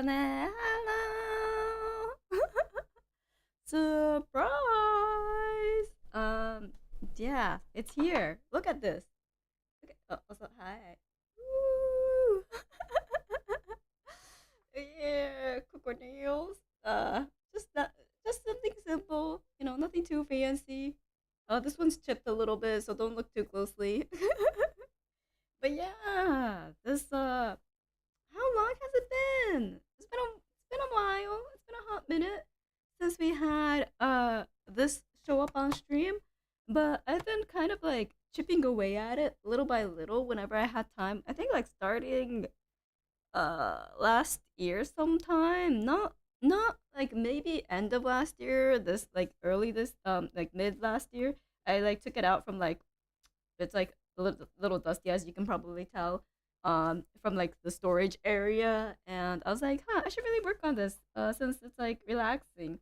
Kokone, hello! Surprise! Yeah, it's here. Look at this. Look at, oh, also, hi. Woo! Yeah, coconails. Just that, just something simple. You know, nothing too fancy. This one's chipped a little bit, so don't look too closely. But yeah, this how long has it been? It's been a while. It's been a hot minute since we had this show up on stream, but I've been kind of like chipping away at it little by little whenever I had time. I think like starting last year sometime. Not like maybe end of last year, this like early this like mid last year. I like took it out from like it's like a little dusty, as you can probably tell, from like the storage area. And I was like, huh, I should really work on this, since it's like relaxing.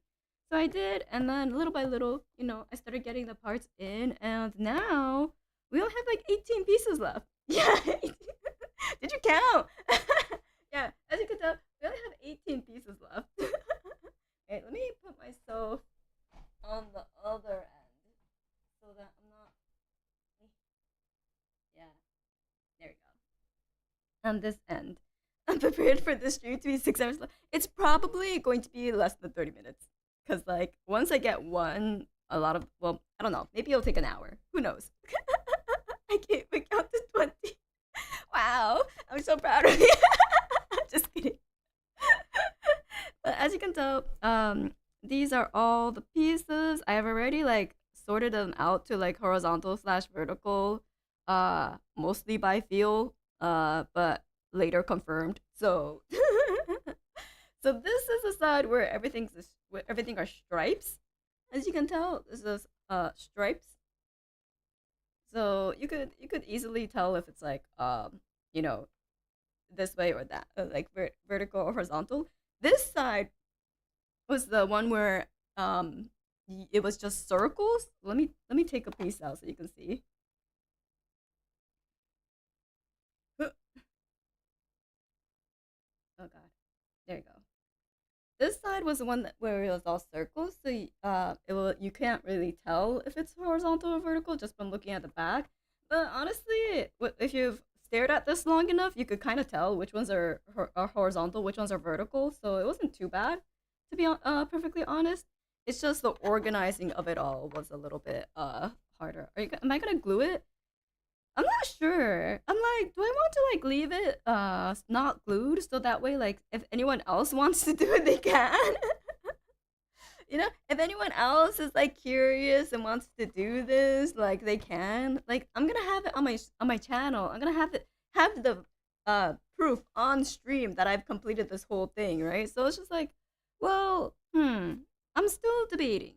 So I did, and then little by little, I started getting the parts in, and now we only have like 18 pieces left. Yeah, did you count? Yeah, as you can tell, we only have 18 pieces left. Wait, let me put myself on the other end so that I'm not. Yeah, there we go. On this end. I'm prepared for this stream to be 6 hours long. It's probably going to be less than 30 minutes. Because, like, once I get one, a lot of, well, I don't know. Maybe it'll take an hour. Who knows? I can't even count to 20. Wow. I'm so proud of you. Just kidding. But as you can tell, these are all the pieces. I have already, like, sorted them out to, like, horizontal slash vertical, mostly by feel, but later confirmed. So, so this is the side where where everything are stripes. As you can tell, this is stripes. So you could easily tell if it's like you know this way or that, like vertical or horizontal. This side was the one where it was just circles. Let me take a piece out so you can see. Oh god, there you go. This side was the one where it was all circles, so you can't really tell if it's horizontal or vertical just from looking at the back. But honestly, if you've stared at this long enough, you could kind of tell which ones are horizontal, which ones are vertical. So it wasn't too bad, to be perfectly honest. It's just the organizing of it all was a little bit harder. Am I gonna glue it? I'm not sure. I'm like, do I want to like leave it not glued so that way like if anyone else wants to do it they can. If anyone else is like curious and wants to do this, like they can. Like I'm gonna have it on my channel. I'm gonna have the proof on stream that I've completed this whole thing, right? So it's just like, well, I'm still debating.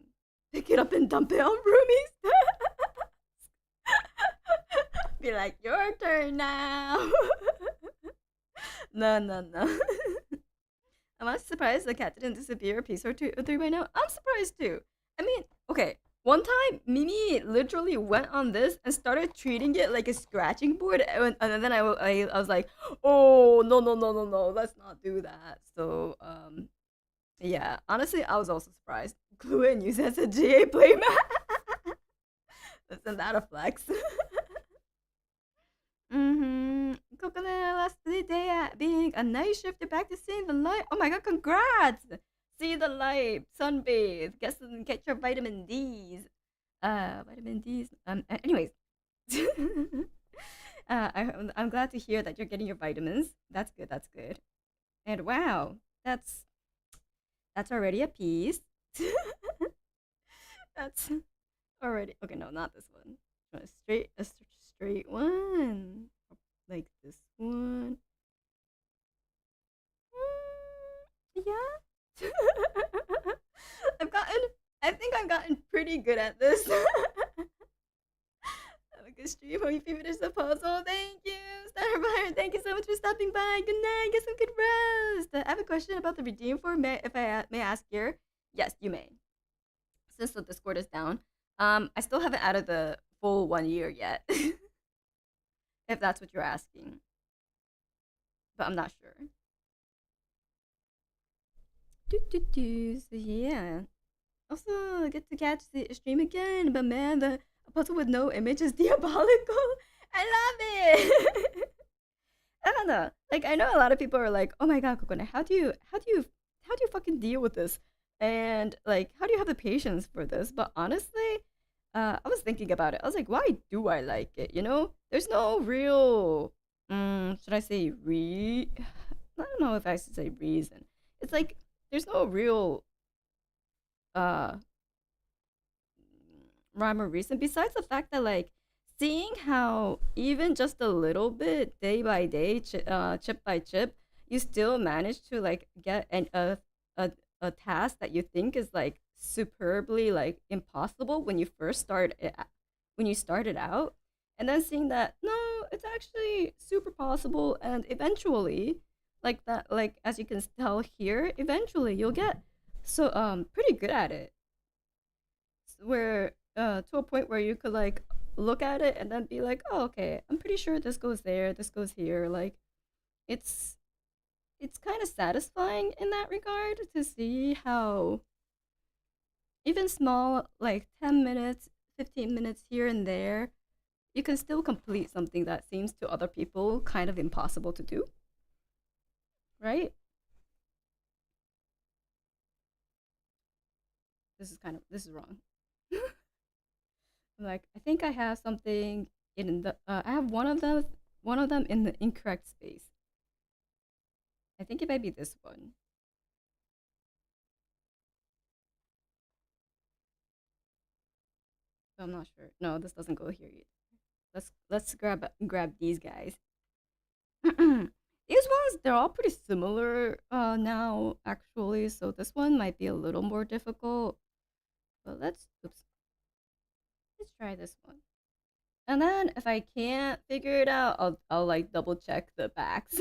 Pick it up and dump it on roomies. Be like, your turn now. No, no, no. I'm not surprised the cat didn't disappear a piece or two or three by now. I'm surprised too. I mean, okay. One time, Mimi literally went on this and started treating it like a scratching board, and then I was like, oh no no no no no, let's not do that. So yeah, honestly, I was also surprised. Glue it and use it as a GA playmat. Isn't that a flex? Mm-hmm. Coconut last the day at being a night shifter back to seeing the light. Oh my god, congrats! See the light, sunbathe, get your vitamin D's. Vitamin D's. Anyways. I'm glad to hear that you're getting your vitamins. That's good, that's good. And wow, that's already a piece. That's already okay, no, not this one. A straight one. Like this one. Yeah. I think I've gotten pretty good at this. Have a good stream. Hope you finish the puzzle. Thank you, Starfire. Thank you so much for stopping by. Good night. Get some good rest. I have a question about the redeem form. If I may ask here. Yes, you may. Since the Discord is down. I still haven't added the full 1 year yet. If that's what you're asking. But I'm not sure. So yeah. Also get to catch the stream again, but man, the a puzzle with no image is diabolical. I love it. I don't know. Like I know a lot of people are like, "Oh my god, Kokone, how do you fucking deal with this?" And like, how do you have the patience for this? But honestly, I was thinking about it. I was like, "Why do I like it?" You know, there's no real, should I say I don't know if I should say reason. It's like there's no real uh rhyme or reason besides the fact that like seeing how even just a little bit day by day chip by chip you still manage to like get a a task that you think is like superbly like impossible when you first when you started out, and then seeing that no, it's actually super possible, and eventually like that, like as you can tell here, eventually you'll get so pretty good at it, where to a point where you could like look at it and then be like, oh, okay, I'm pretty sure this goes there, this goes here. Like it's it's kind of satisfying in that regard to see how even small like 10 minutes, 15 minutes here and there, you can still complete something that seems to other people kind of impossible to do, right? This is wrong. Like I think I have something in the I have one of them in the incorrect space. I think it might be this one. I'm not sure. No, this doesn't go here yet. Let's grab these guys. These ones, they're all pretty similar now actually. So this one might be a little more difficult. But let's try this one. And then if I can't figure it out, I'll like double check the backs.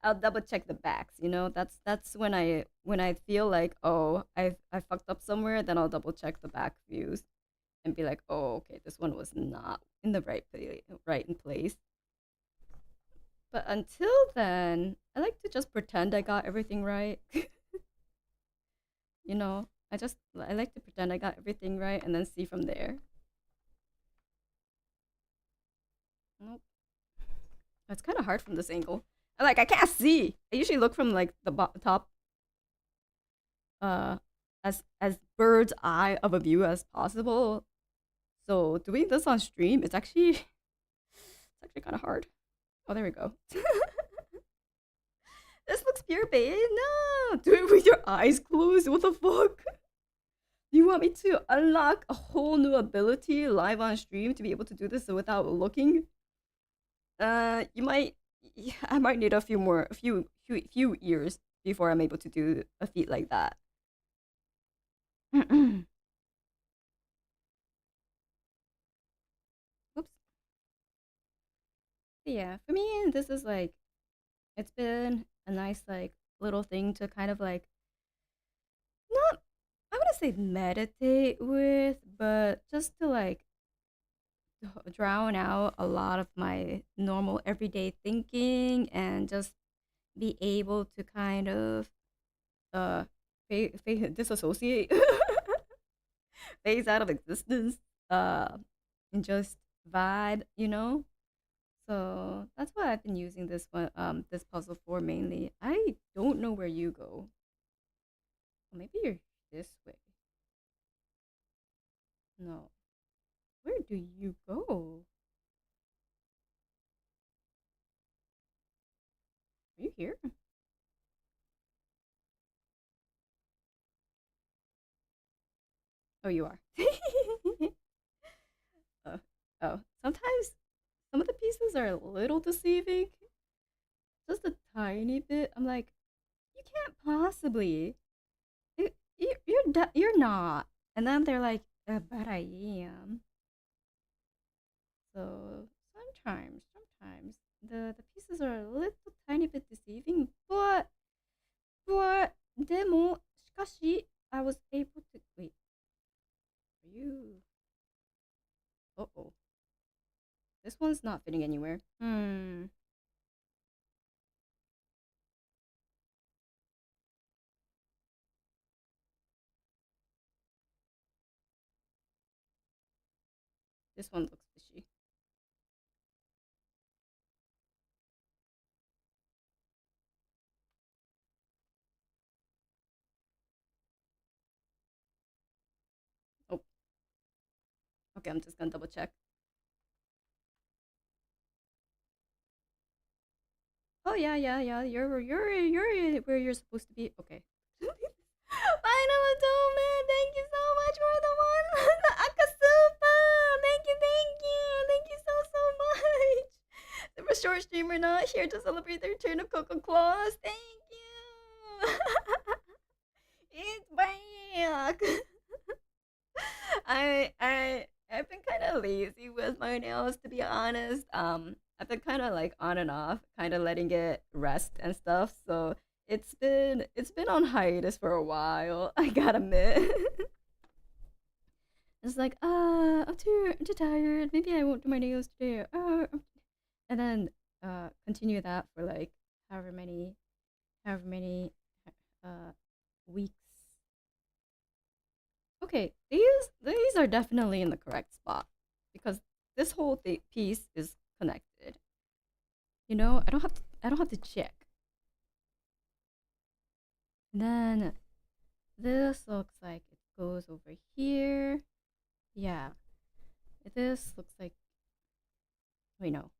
I'll double check the backs. You know, that's when I feel like, oh, I fucked up somewhere, then I'll double check the back views and be like, oh, okay, this one was not in the right in place. But until then, I like to just pretend I got everything right. You know, I like to pretend I got everything right and then see from there. Nope, it's kind of hard from this angle. I can't see. I usually look from like the top, uh, as bird's eye of a view as possible. So doing this on stream, it's actually kind of hard. Oh, there we go. This looks pure bait. No, do it with your eyes closed. What the fuck? You want me to unlock a whole new ability live on stream to be able to do this without looking? You might. Yeah, I might need a few years before I'm able to do a feat like that. Oops. But yeah, for me, this is like it's been a nice like little thing to kind of like not I wouldn't say meditate with, but just to like drown out a lot of my normal everyday thinking and just be able to kind of uh disassociate, phase out of existence, uh and just vibe, you know. So that's what I've been using this puzzle for mainly. I don't know where you go. Well, maybe you're this way. No, where do you go? Are you here? Oh, you are. Oh, oh, sometimes some of the pieces are a little deceiving, just a tiny bit. I'm like, you can't possibly. You're not. And then they're like, but I am. So sometimes the pieces are a little tiny bit deceiving, but でもしかし I was able to wait. Are you? Oh, this one's not fitting anywhere. Hmm. This one looks fishy. Oh, okay. I'm just gonna double check. Oh yeah, yeah, yeah. You're where you're supposed to be. Okay. Final atonement. Thank you so much for the one. The Akasupa. Thank you so much. The short streamer not here to celebrate the return of Coco Claus. Thank you. It's back. I've been kind of lazy with my nails, to be honest. I've been kind of like on and off, kind of letting it rest and stuff. So it's been on hiatus for a while. I gotta admit. It's like I'm too tired. Maybe I won't do my nails today. And then continue that for like however many uh weeks. Okay, these are definitely in the correct spot because this whole piece is connected. You know, I don't have to check. And then this looks like it goes over here. Yeah, this looks like, wait, no,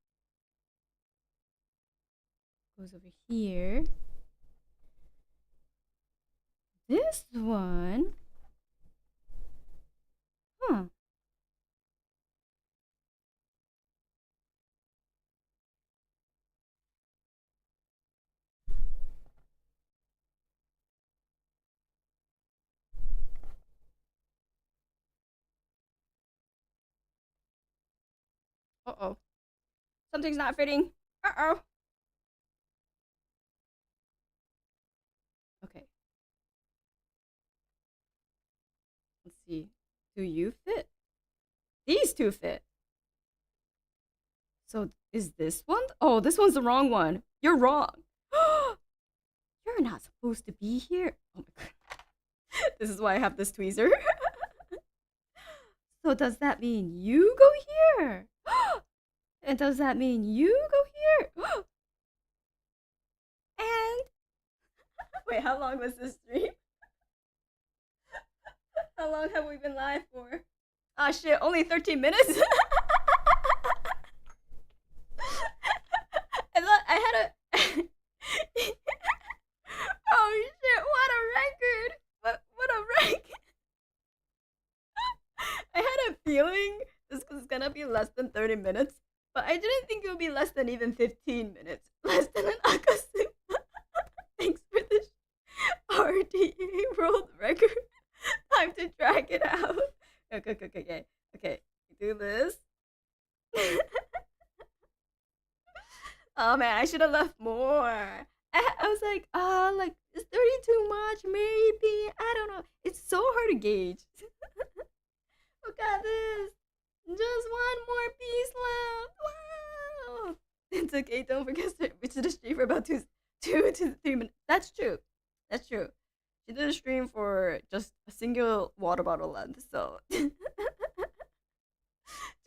goes over here. This one, huh? Uh oh, something's not fitting. Uh oh. Okay, let's see. Do you fit? These two fit. So is this one? Oh, this one's the wrong one. You're wrong. You're not supposed to be here. Oh my god. This is why I have this tweezer. So does that mean you go here? And does that mean you go here? And wait, how long was this stream? How long have we been live for? Ah shit, only 13 minutes? I had a oh shit, what a record! What a rank! I had a feeling this was gonna be less than 30 minutes, but I didn't think it would be less than even 15 minutes. Less than an Akasu. Thanks for this RDA world record. Time to drag it out. Okay. Do this. Oh man, I should have left more. I was like, like, is 30 too much? Maybe. I don't know. It's so hard to gauge. Look at this. Just one more piece left. Wow. It's okay. Don't forget to the stream for about two to 3 minutes. That's true. She did a stream for just a single water bottle length, so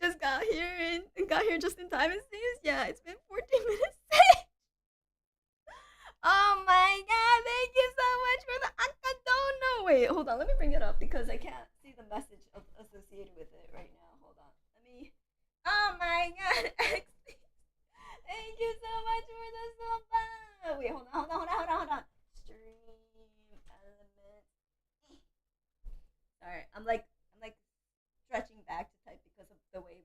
just got here and got here just in time. It seems. Yeah, it's been 14 minutes. Oh my god! Thank you so much for the Akadono. Wait, hold on. Let me bring it up because I can't see the message associated with it right now. Hold on. Let me. Oh my god! Thank you so much for the sofa. Wait, hold on. Stream element. Sorry, I'm like stretching back to type because of the way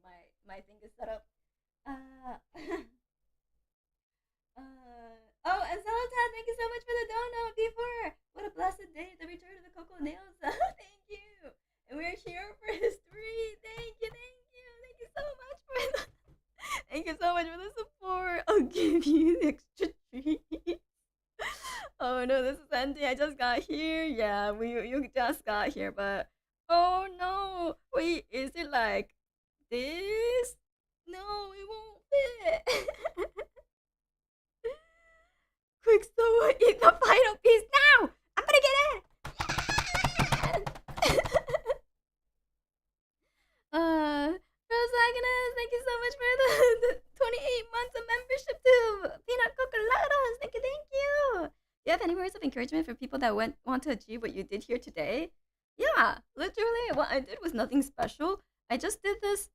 my thing is set up. Oh, and Celotan, thank you so much for the dono before. What a blessed day, the return of the Coco Nails. Thank you. And we're here for history. Thank you so much for the thank you so much for the support. I'll give you the extra treat. Oh no, this is ending. I just got here. Yeah, you just got here, but oh no. Wait, is it like this? No, it won't fit. Quick, someone eat the final piece now! I'm gonna get it! Yes! Rosa, encouragement for people that want to achieve what you did here today. Yeah, literally, what I did was nothing special. I just did this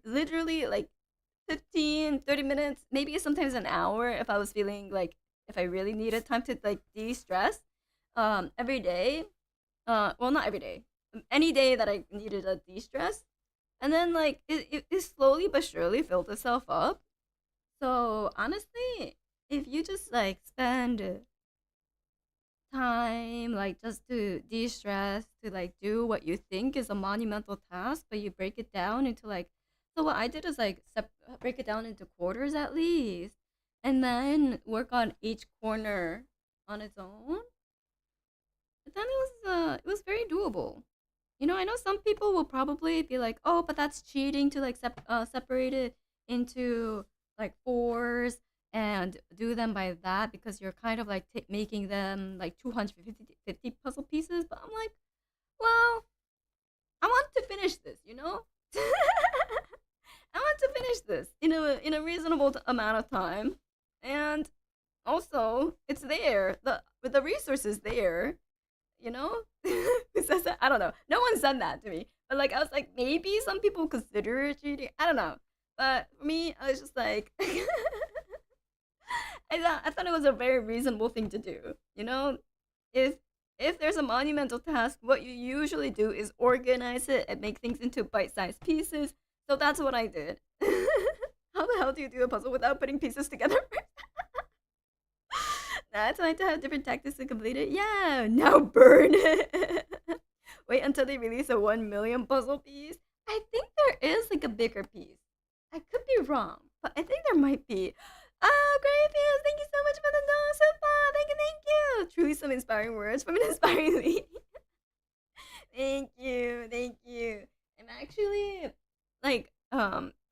literally like 15, 30 minutes, maybe sometimes an hour if I was feeling like if I really needed time to like de-stress every day. Well, not every day. Any day that I needed a de-stress. And then like it slowly but surely filled itself up. So honestly, if you just like spend time like just to de-stress, to like do what you think is a monumental task, but you break it down into like, so what I did is like break it down into quarters at least, and then work on each corner on its own. But then it was very doable. You know, I know some people will probably be like, "Oh, but that's cheating to like separate it into like fours and do them by that because you're kind of like making them like 250 puzzle pieces." But I'm like, well, I want to finish this, you know? I want to finish this in a reasonable amount of time, and also it's there. The resources there, you know. Who says that? I don't know. No one said that to me, but like I was like, maybe some people consider it cheating. I don't know, but for me, I was just like, I thought it was a very reasonable thing to do. You know, if if there's a monumental task, what you usually do is organize it and make things into bite-sized pieces. So that's what I did. How the hell do you do a puzzle without putting pieces together? That's why I had to have different tactics to complete it. Yeah, now burn it. Wait until they release a 1 million puzzle piece. I think there is like a bigger piece. I could be wrong, but I think there might be. Oh, great fans! Thank you so much for the nose, Super! Thank you, thank you! Truly some inspiring words from an inspiring lady. Thank you, thank you. I'm actually like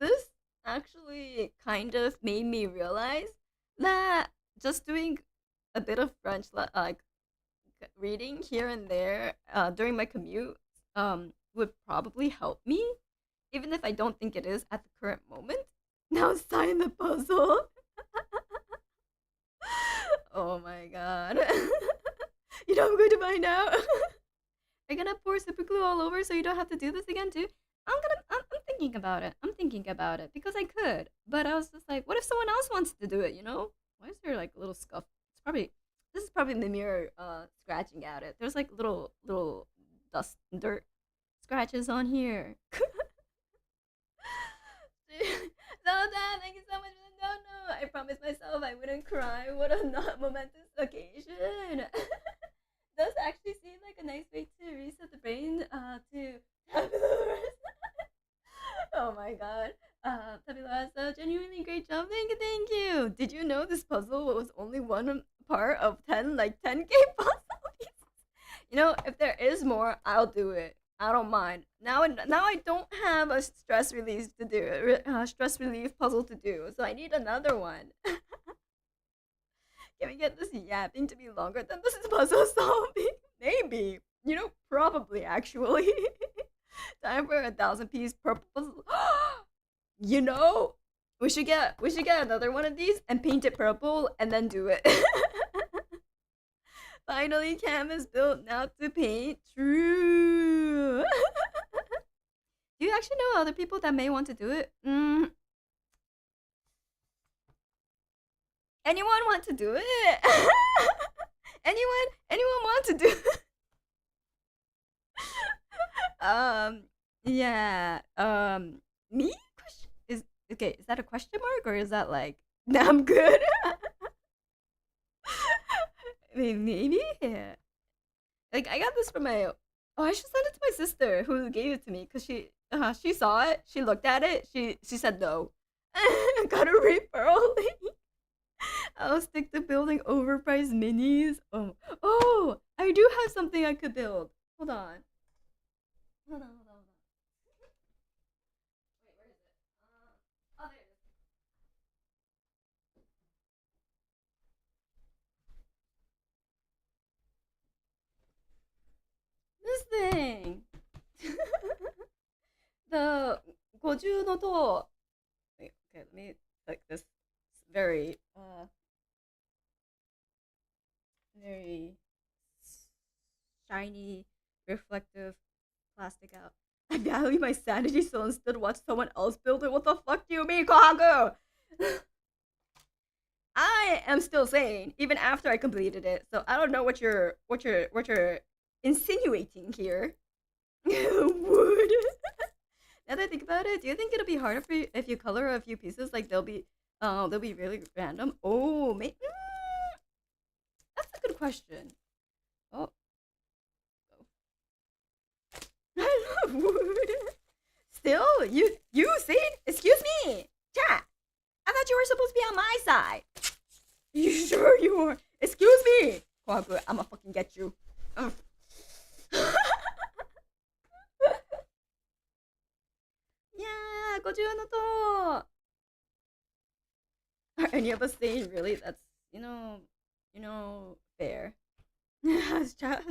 this actually kind of made me realize that just doing a bit of French like reading here and there during my commute would probably help me, even if I don't think it is at the current moment. Now sign the puzzle. Oh my god. You know I'm going to find out. Are you gonna pour super glue all over so you don't have to do this again too? I'm thinking about it. I'm thinking about it because I could, but I was just like, what if someone else wants to do it? You know? Why is there like a little scuff? It's probably this is probably the mirror scratching at it. There's like little dust dirt scratches on here. So Dad, thank you so much for the no. I promised myself I wouldn't cry. What a not momentous occasion. Does actually seem like a nice way to reset the brain to oh my god. Tabula, so genuinely great job. Thank you. Did you know this puzzle was only one part of 10, like 10K puzzle pieces? You know, if there is more, I'll do it. I don't mind. Now I don't have a stress release to do, stress relief puzzle to do, so I need another one. Can we get this yapping to be longer than this puzzle solving? Maybe. You know, probably actually. Time for 1,000 piece purple puzzle. You know, we should get another one of these and paint it purple and then do it. Finally, canvas built now to paint. True. Do you actually know other people that may want to do it? Anyone want to do it? Anyone want to do it? Yeah. Me? Is okay, is that a question mark or is that like nah, I'm good? Maybe. Yeah. Like I got this from my oh, I should send it to my sister who gave it to me because she saw it, she looked at it, she said no. Got a referral link. I'll stick to building overpriced minis. Oh, I do have something I could build. Hold on. Hold on. Wait, where is it? Oh, there it is. This thing. The 50の塔. Wait, okay, let me like this very very shiny, reflective plastic out. I value my sanity, so instead watch someone else build it. What the fuck do you mean, Kohaku? I am still sane even after I completed it. So I don't know what you're insinuating here. Wood. Now that I think about it, do you think it'll be harder for you if you color a few pieces? Like they'll be really random. Oh, that's a good question. Oh, I love wood. Still, you see? Excuse me, chat. I thought you were supposed to be on my side. You sure you are? Excuse me, Kwaku. I'ma fucking get you. Ugh. Yeah, 50のと. Are any of us saying really? That's fair. Has chat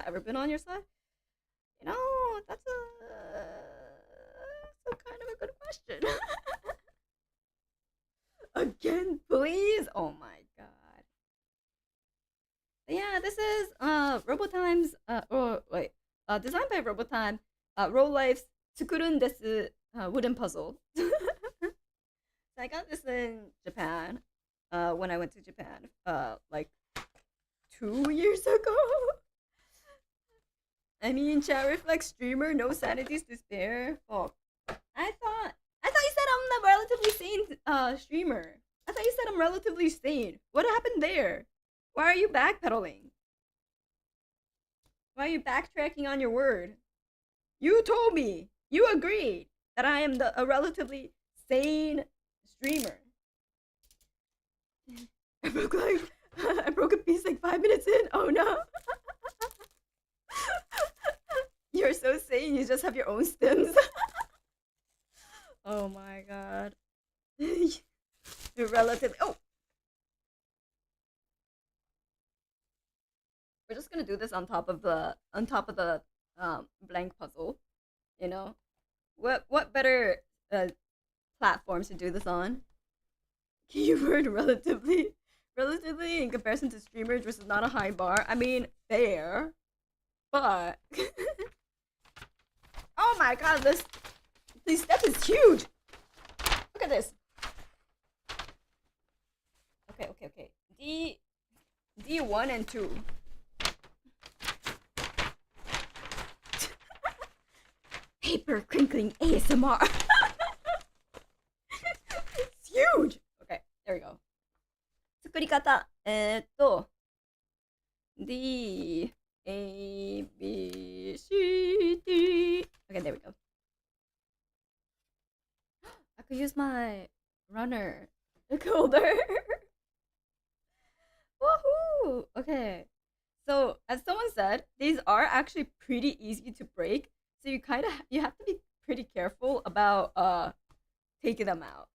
ever been on your side? That's a kind of a good question. Again, please. Oh my god. But yeah, this is Robotime's or wait, designed by Robotime. Roll Life's Tsukurun desu wooden puzzle. So I got this in Japan. When I went to Japan, like 2 years ago. I mean, chat reflects streamer, no sanities to spare. Oh, I thought you said I'm a relatively sane streamer. I thought you said I'm relatively sane. What happened there? Why are you backpedaling? Why are you backtracking on your word? You told me, you agreed that I am a relatively sane streamer. I broke I broke a piece like 5 minutes in. Oh no. You're so sane, you just have your own stems. Oh my god. You're relatively. Oh! We're just gonna do this on top of the blank puzzle. You know? What better platforms to do this on? Keyword relatively in comparison to streamers, which is not a high bar. I mean, fair. But oh my god, this step is huge. Look at this. Okay. D1 and 2. Paper crinkling ASMR. It's huge. Okay, there we go. 作り方。D A B C D. Okay, there we go. I could use my runner holder. Woohoo! Okay. So, as someone said, these are actually pretty easy to break. So you have to be pretty careful about taking them out.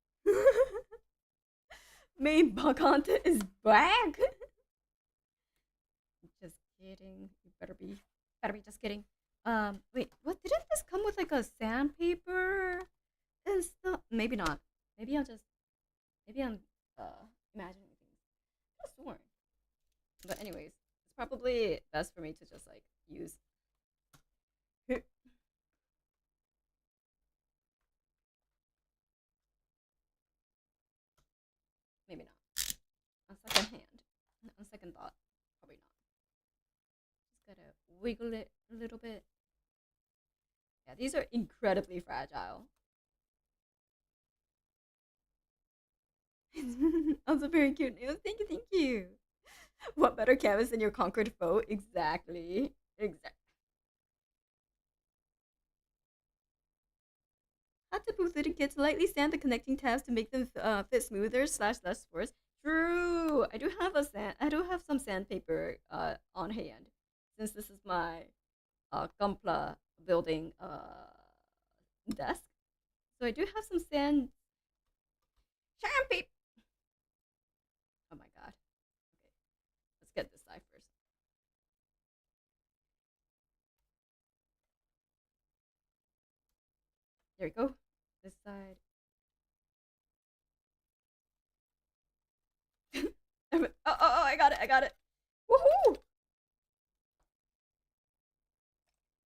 Main content is back. Just kidding. You better be just kidding. Wait, what? Didn't this come with like a sandpaper and stuff? Maybe not. Maybe I'm imagining things. I could have sworn. But anyways, it's probably best for me to just like use. Maybe not. On second hand. On second thought, probably not. Just gotta wiggle it a little bit. Yeah, these are incredibly fragile. Also very cute news. Thank you. What better canvas than your conquered foe? Exactly. Had to boost etiquette to lightly sand the connecting tabs to make them fit smoother / less force. True. I do have some sandpaper on hand, since this is my Gumpla building desk. So I do have some sandpaper. Oh my god. Okay, let's get this side first. There we go. This side. Oh, I got it. Woohoo!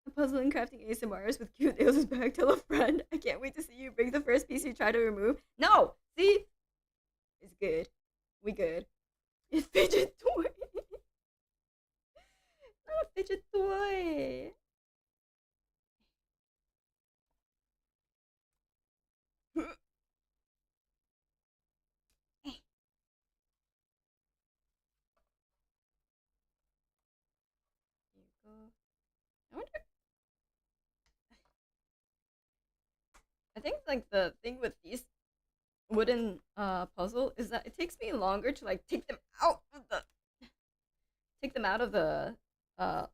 The puzzle and crafting ASMRs with cute nails is back. Tell a friend. I can't wait to see you break the first piece you try to remove. No! See? It's good. We good. It's fidget toy. Not a fidget toy. Here you go. I wonder. I think like the thing with these wooden puzzle is that it takes me longer to like take them out of the uh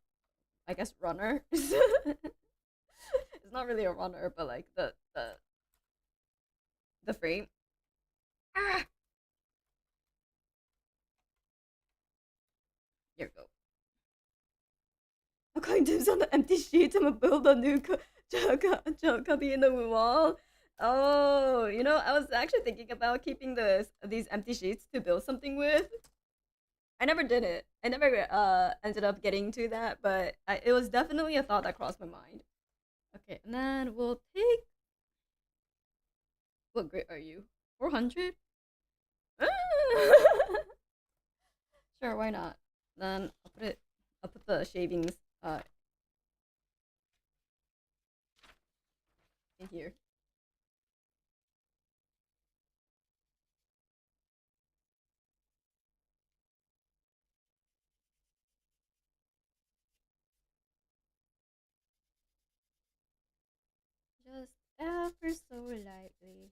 I guess runner. It's not really a runner, but like the frame. Ah, here we go. I'm calling dibs on the empty sheets. I'm gonna build a new cubby in the wall. Oh, I was actually thinking about keeping these empty sheets to build something with. I never did it. I never ended up getting to that, but it was definitely a thought that crossed my mind. Okay, and then we'll take. What grade are you? 400? Sure, why not? Then I'll put it. I'll put the shavings in here. Just ever so lightly.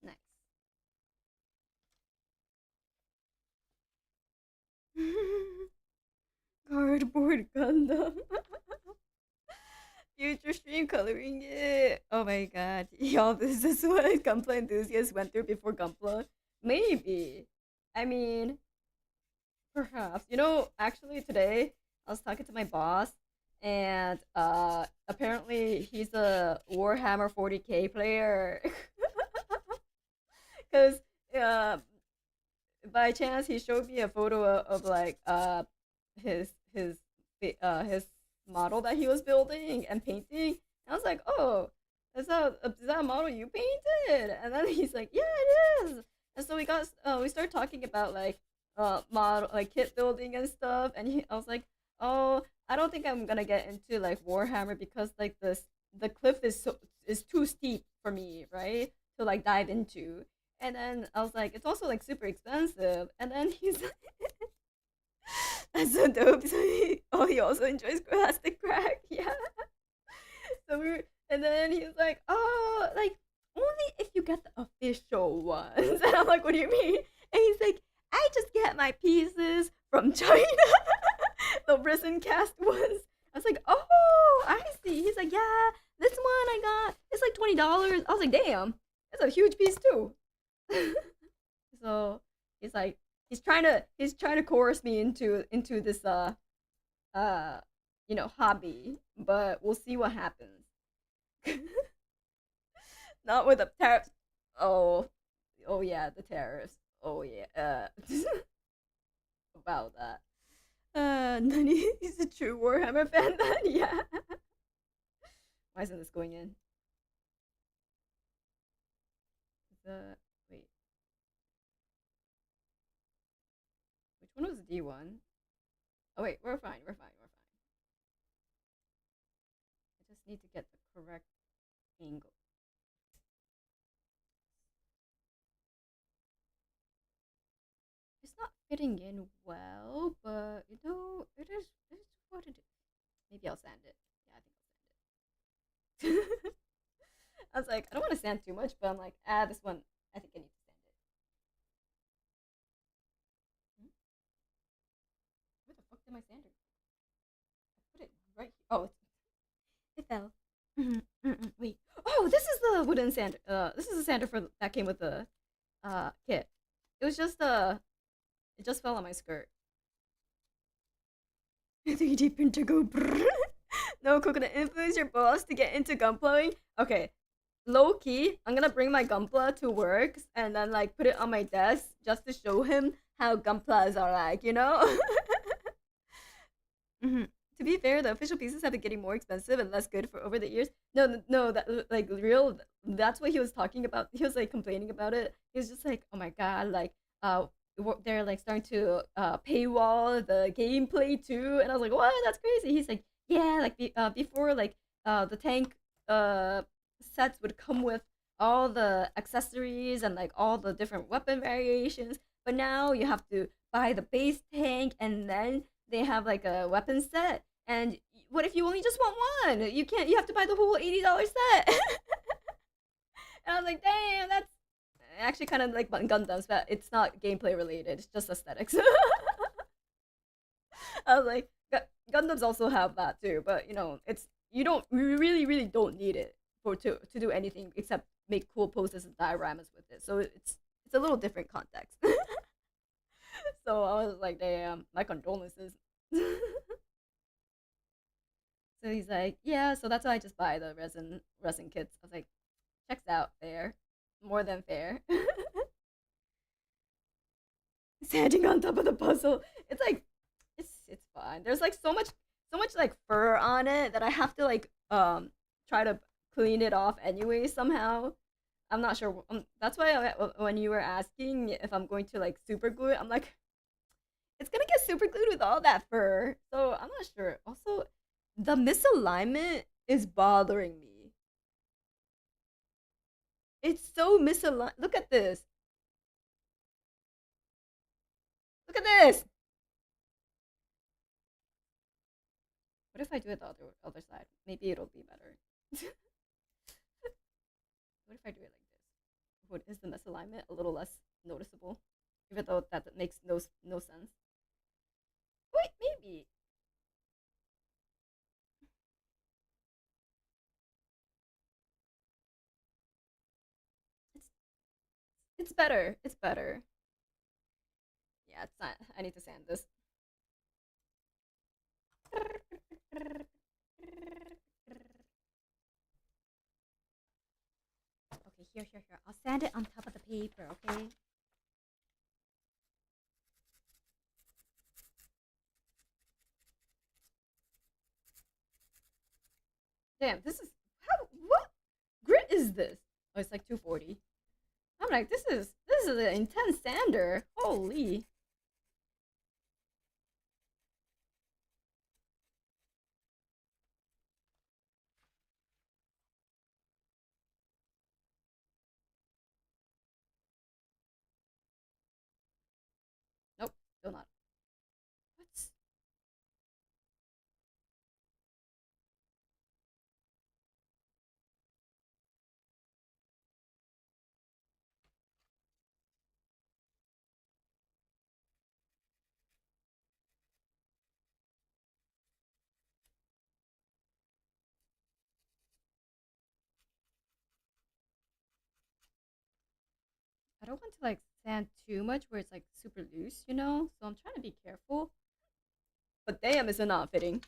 Nice. Cardboard Gundam. Future stream coloring it. Oh my god. Y'all, this is what Gunpla enthusiasts went through before Gunpla. Maybe. I mean, perhaps. Actually today I was talking to my boss and apparently he's a Warhammer 40K player. Cuz uh by chance he showed me a photo of like his model that he was building and painting. And I was like, oh, is that a model you painted? And then he's like, yeah, it is. And so we started talking about like model like kit building and stuff. And I was like, oh, I don't think I'm gonna get into like Warhammer because like the cliff is too steep for me, right? To like dive into. And then I was like, it's also like super expensive. And then he's like, that's so dope. So he also enjoys plastic crack. Yeah. So and then he's like, oh, like only if you get the official ones. And I'm like, what do you mean? And he's like, I just get my pieces from China, the resin cast ones. I was like, oh, I see. He's like, yeah, this one I got. It's like $20. I was like, damn, that's a huge piece too. So he's like, he's trying to coerce me into this uh hobby, but we'll see what happens. Not with the tariffs. Oh, oh yeah, the tariffs. Oh yeah, about that. And then he's a true Warhammer fan. Then yeah. Why isn't this going in? The wait, which one was D1? Oh wait, we're fine. We're fine. We're fine. I just need to get the correct angle. It's not fitting in well, but it is what it is. Maybe I'll sand it. Yeah, I think I'll sand it. I was like, I don't want to sand too much, but I'm like, this one, I think I need to sand it. Hmm? Where the fuck did my sander? I put it right here. Oh, it fell. Wait. Oh, this is the wooden sander. This is a sander for that came with the kit. It was just it just fell on my skirt. 3D printer go brrr. No, Coconut, influence your boss to get into gunplowing. Okay, low key, I'm gonna bring my gunpla to work and then like put it on my desk just to show him how gunplas are like, you know? Hmm. To be fair, the official pieces have been getting more expensive and less good for over the years. No, that like real. That's what he was talking about. He was like complaining about it. He was just like, oh my god, like they're like starting to paywall the gameplay too. And I was like, what? That's crazy. He's like, yeah, like before like the tank uh sets would come with all the accessories and like all the different weapon variations, but now you have to buy the base tank and then they have like a weapon set. And what if you only just want one? You can't. You have to buy the whole $80 set. And I was like, damn, that's actually kind of like Gundams, but it's not gameplay related. It's just aesthetics. I was like, Gundams also have that too, but you know, it's you really don't need it for to do anything except make cool poses and dioramas with it. So it's a little different context. So I was like, damn, my condolences. So he's like, yeah, so that's why I just buy the resin kits. I was like, checks out, fair, more than fair. Standing on top of the puzzle, it's like, it's fine. There's like so much like fur on it that I have to like try to clean it off anyway somehow. I'm not sure. That's why when you were asking if I'm going to like super glue it, I'm like, it's gonna get super glued with all that fur. So I'm not sure. Also, the misalignment is bothering me. It's so misaligned. Look at this. Look at this. What if I do it the other side? Maybe it'll be better. What if I do it like this? What is the misalignment a little less noticeable? Even though that makes no sense. Wait, maybe. It's it's better. It's better. Yeah, it's not. I need to sand this. Okay, here. I'll sand it on top of the paper, okay? Damn, this is what grit is this? Oh, it's like 240. I'm like, this is an intense sander. Holy. Nope, still not. What? I don't want to like sand too much where it's like super loose, you know? So I'm trying to be careful. But damn, is it not fitting?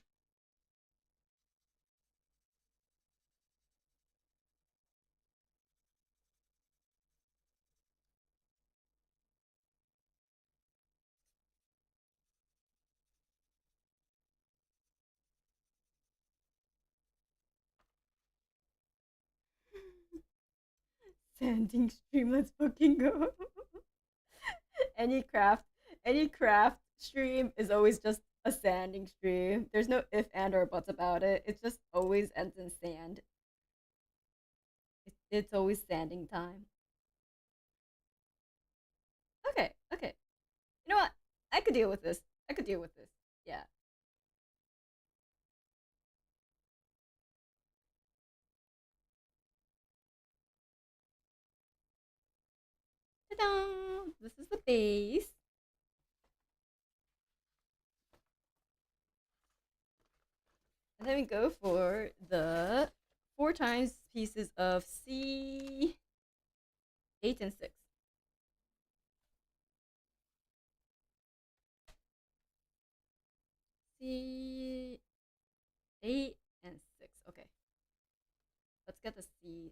Sanding stream, let's fucking go. any craft, any craft stream is always just a sanding stream. There's no if and or buts about it. It just always ends in sand. It's always sanding time. Okay. You know what? I could deal with this. I could deal with this. Yeah. Ta-da! This is the base. And then we go for the 4 times pieces of C8 and 6. C8 and 6. Okay. Let's get the C8s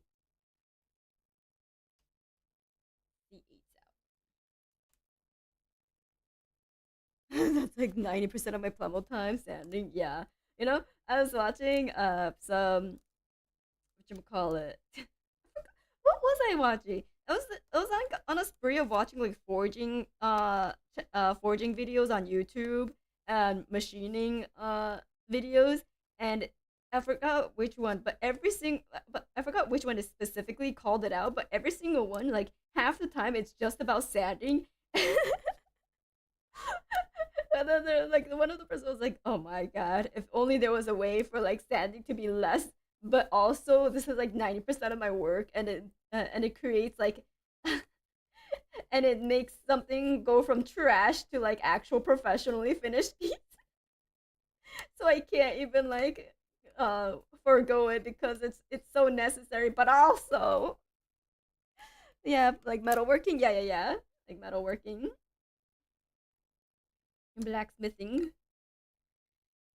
out. That's like 90% of my pummel time standing. Yeah. You know, I was watching some what you call it. What was I watching? I was like on a spree of watching like forging videos on YouTube and machining videos, and I forgot which one, but I forgot which one is specifically called it out. But every single one, like half the time, it's just about sanding. And then like one of the person was like, "Oh my god, if only there was a way for like sanding to be less." But also, this is like 90% of my work, and it creates like, and it makes something go from trash to like actual professionally finished piece. So I can't even like forego it because it's so necessary. But also, yeah, like metalworking, yeah, like metalworking, blacksmithing,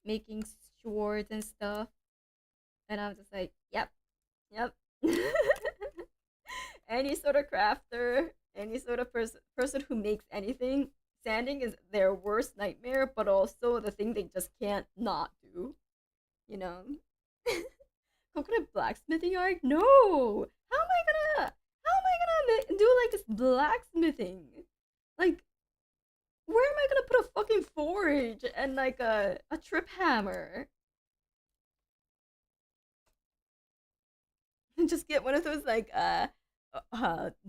making swords and stuff. And I was just like, yep. Any sort of crafter, any sort of person who makes anything, sanding is their worst nightmare, but also the thing they just can't not do. You know, coconut blacksmithing art? No. How am I gonna do like this blacksmithing? Like, where am I gonna put a fucking forge and like a trip hammer? Just get one of those like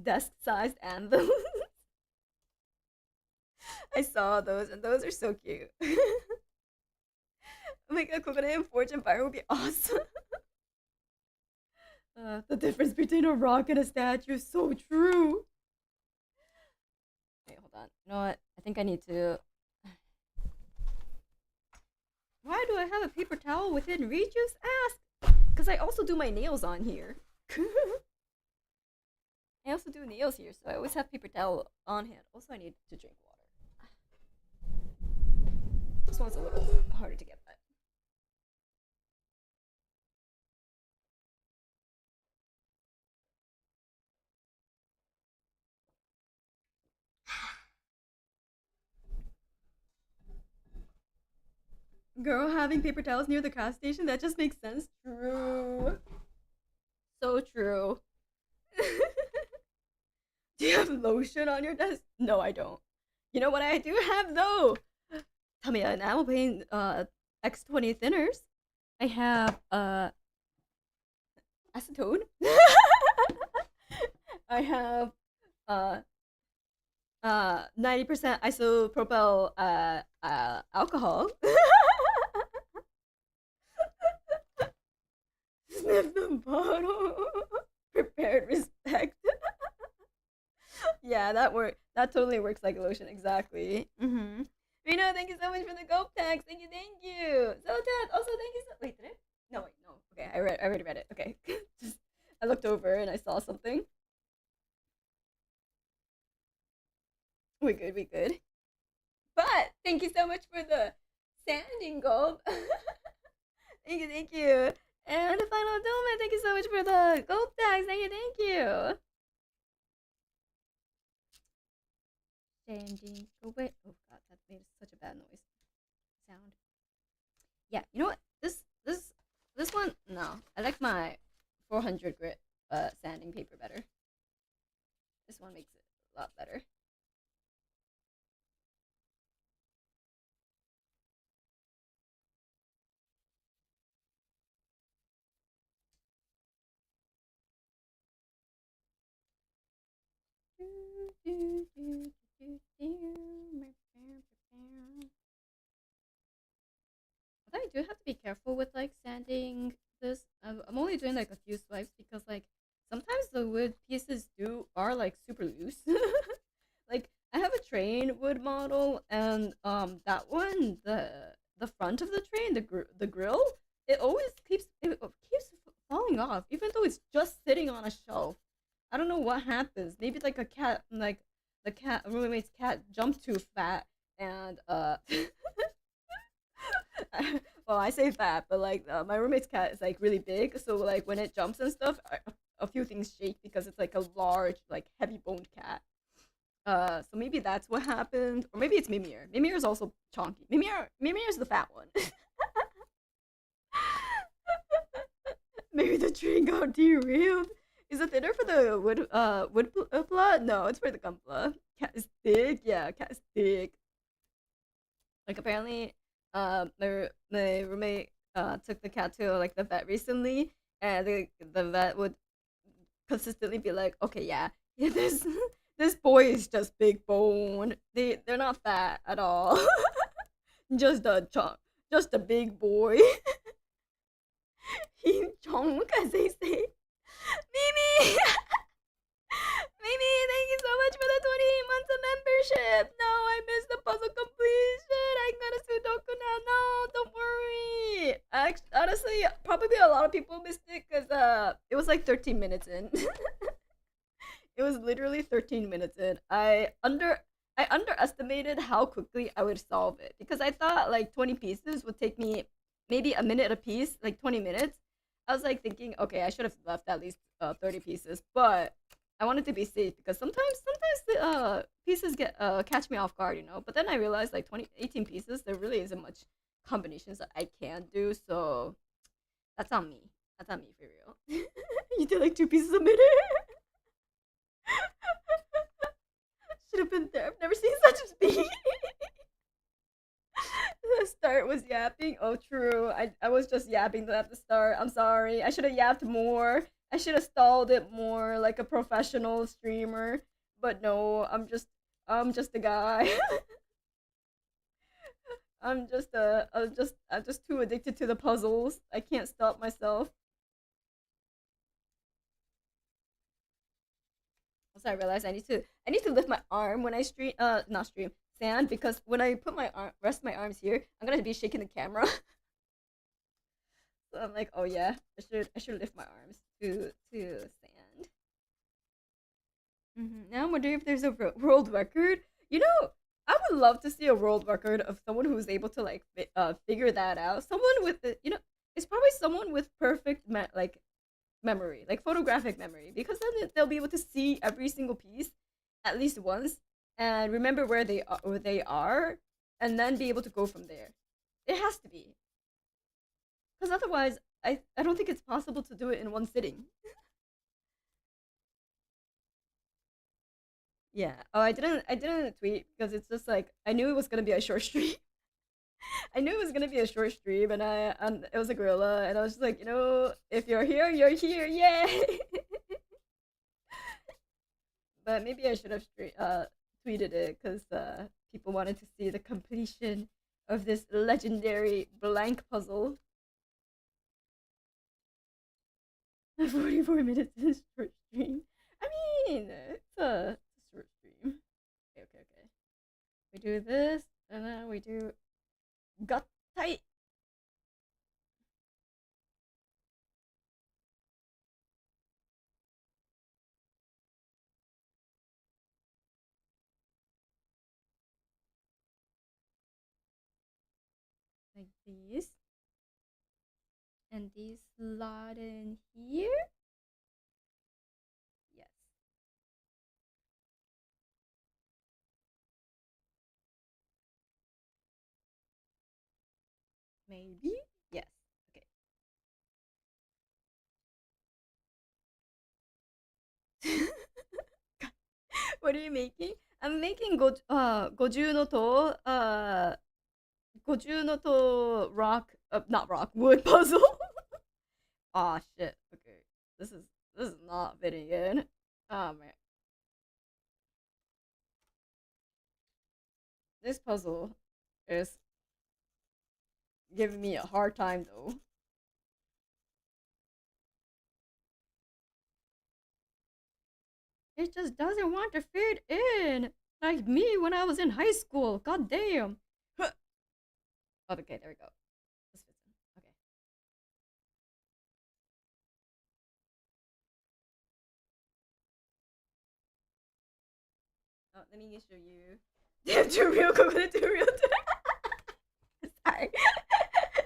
desk sized anvils. I saw those and those are so cute. Like a coconut and fortune fire would be awesome. The difference between a rock and a statue is so true. Wait, hold on. You know what? I think I need to. Why do I have a paper towel within reach? Just ask. Because I also do my nails on here. I also do nails here, so I always have paper towel on hand. Also, I need to drink water. This one's a little harder to get at. Girl, having paper towels near the gas station, that just makes sense. True. So true. Do you have lotion on your desk? No, I don't. You know what I do have though? Tell me, an enamel paint X20 thinners. I have acetone. I have uh 90% isopropyl alcohol. Sniff the bottle. Prepared respect. Yeah, that totally works like lotion, exactly. Reno, thank you so much for the gold tags. Thank you. So Dad, also thank you so wait, did I? No, wait, no. Okay, I already read it. Okay. Just I looked over and I saw something. We good. But thank you so much for the sanding gold. Thank you. And the final donut, thank you so much for the gold tags. Thank you. Changing away. Oh god, that made such a bad noise. Sound. Yeah, you know what? This one, no. I like my 400 grit sanding paper better. This one makes it a lot better. But I do have to be careful with like sanding this. I'm only doing like a few swipes because like sometimes the wood pieces are like super loose. Like I have a train wood model, and that one the front of the train the grill it always keeps falling off, even though it's just sitting on a shelf. I don't know what happens. Maybe like a cat, like the cat roommate's cat jumped too fat, and well, I say fat, but like my roommate's cat is like really big, so like when it jumps and stuff, a few things shake because it's like a large, like heavy boned cat. So maybe that's what happened, or maybe it's Mimir. Mimir is also chonky. Mimir is the fat one. Maybe the train got derailed. Is it thinner for the wood No, it's for the gunpla. Cat is thick. Yeah, cat is thick. Like apparently, my roommate took the cat to like the vet recently, and the vet would consistently be like, okay, yeah, yeah, this boy is just big bone. They're not fat at all. just a chunk, just a big boy. He chunk, as they say. Mimi! Mimi, thank you so much for the 28 months of membership. No, I missed the puzzle completion. I got a Sudoku now. No, don't worry. Honestly, probably a lot of people missed it because it was like 13 minutes in. It was literally 13 minutes in. I underestimated how quickly I would solve it because I thought like 20 pieces would take me maybe a minute a piece, like 20 minutes. I was like thinking, okay, I should have left at least 30 pieces, but I wanted to be safe because sometimes the pieces get catch me off guard, you know. But then I realized like 18 pieces, there really isn't much combinations that I can do, so that's on me. That's on me for real. You did like 2 pieces a minute. Should have been there. I've never seen such speed. The start was yapping. Oh, true. I was just yapping at the start. I'm sorry. I should have yapped more. I should have stalled it more like a professional streamer. But no, I'm just a guy. I'm just too addicted to the puzzles. I can't stop myself. Also, I realized I need to lift my arm when I stream not stream stand because when I put my rest my arms here, I'm gonna be shaking the camera. So I'm like, oh yeah, I should lift my arms to stand. Now I'm wondering if there's a world record. You know, I would love to see a world record of someone who's able to like figure that out. Someone with it's probably someone with perfect like memory, like photographic memory, because then they'll be able to see every single piece at least once and remember where they are, and then be able to go from there. It has to be, because otherwise, I don't think it's possible to do it in one sitting. Yeah. Oh, I didn't tweet because it's just like I knew it was gonna be a short stream. I knew it was gonna be a short stream, and it was a gorilla, and I was just like, if you're here, you're here, yay! But maybe I should have tweeted it because people wanted to see the completion of this legendary blank puzzle. 44 minutes in a short stream. I mean, it's a short stream. Okay, okay, okay. We do this, and then we do gut tight. Like these. And these slot in here. Yes. Maybe? Yes. Okay. What are you making? I'm making 50のと 50のと rock not rock wood puzzle. Aw shit. Okay. This is not fitting in. Oh man. This puzzle is giving me a hard time though. It just doesn't want to fit in. Like me when I was in high school. God damn. Okay, there we go. This fits in. Okay. let me show you. Too real, Kokone, too real. Sorry.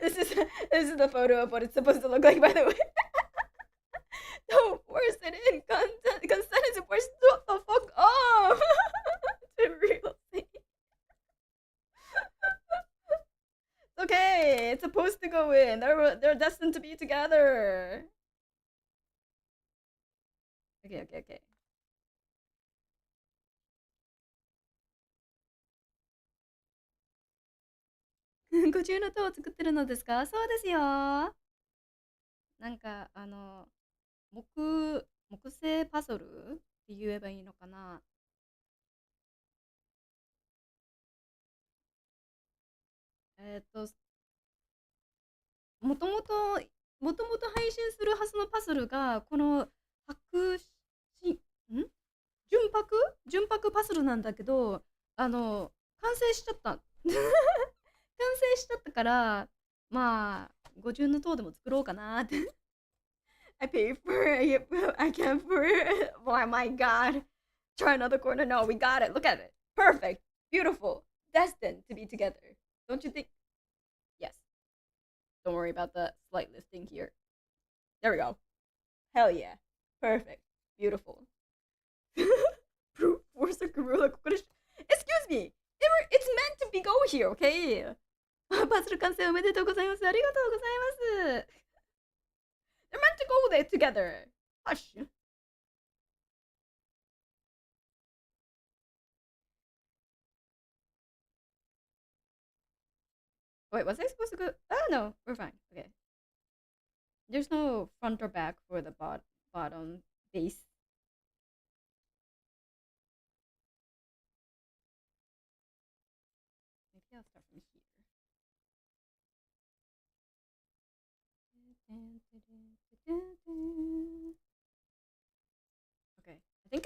This is the photo of what it's supposed to look like, by the way. Don't force it in. Consent is forced. What the fuck off? Too real. Okay, it's supposed to go in. They're destined to be together. Okay, okay, okay. ご自由の塔を作ってるのですか？そうですよ。なんか木製パズルって言えばいいのかな。えーっともともともともと配信するはずのパズルがこの白しん純白純白パズルなんだけど、完成しちゃった完成しちゃったから、まあ50の塔でも作ろうかなって。I pay for it. I can't for it. Oh my god. Try another corner. No, we got it. Look at it. Perfect. Beautiful. Destined to be together. Don't you think? Yes. Don't worry about the slight listing here. There we go. Hell yeah. Perfect. Beautiful. Force a gorilla. Excuse me. It's meant to be go here, okay? パズル完成おめでとうございます。ありがとうございます。They're meant to go there together. Hush. Wait, was I supposed to go? Oh no, we're fine. Okay. There's no front or back for the bottom base. Maybe I'll start from here. Okay. I think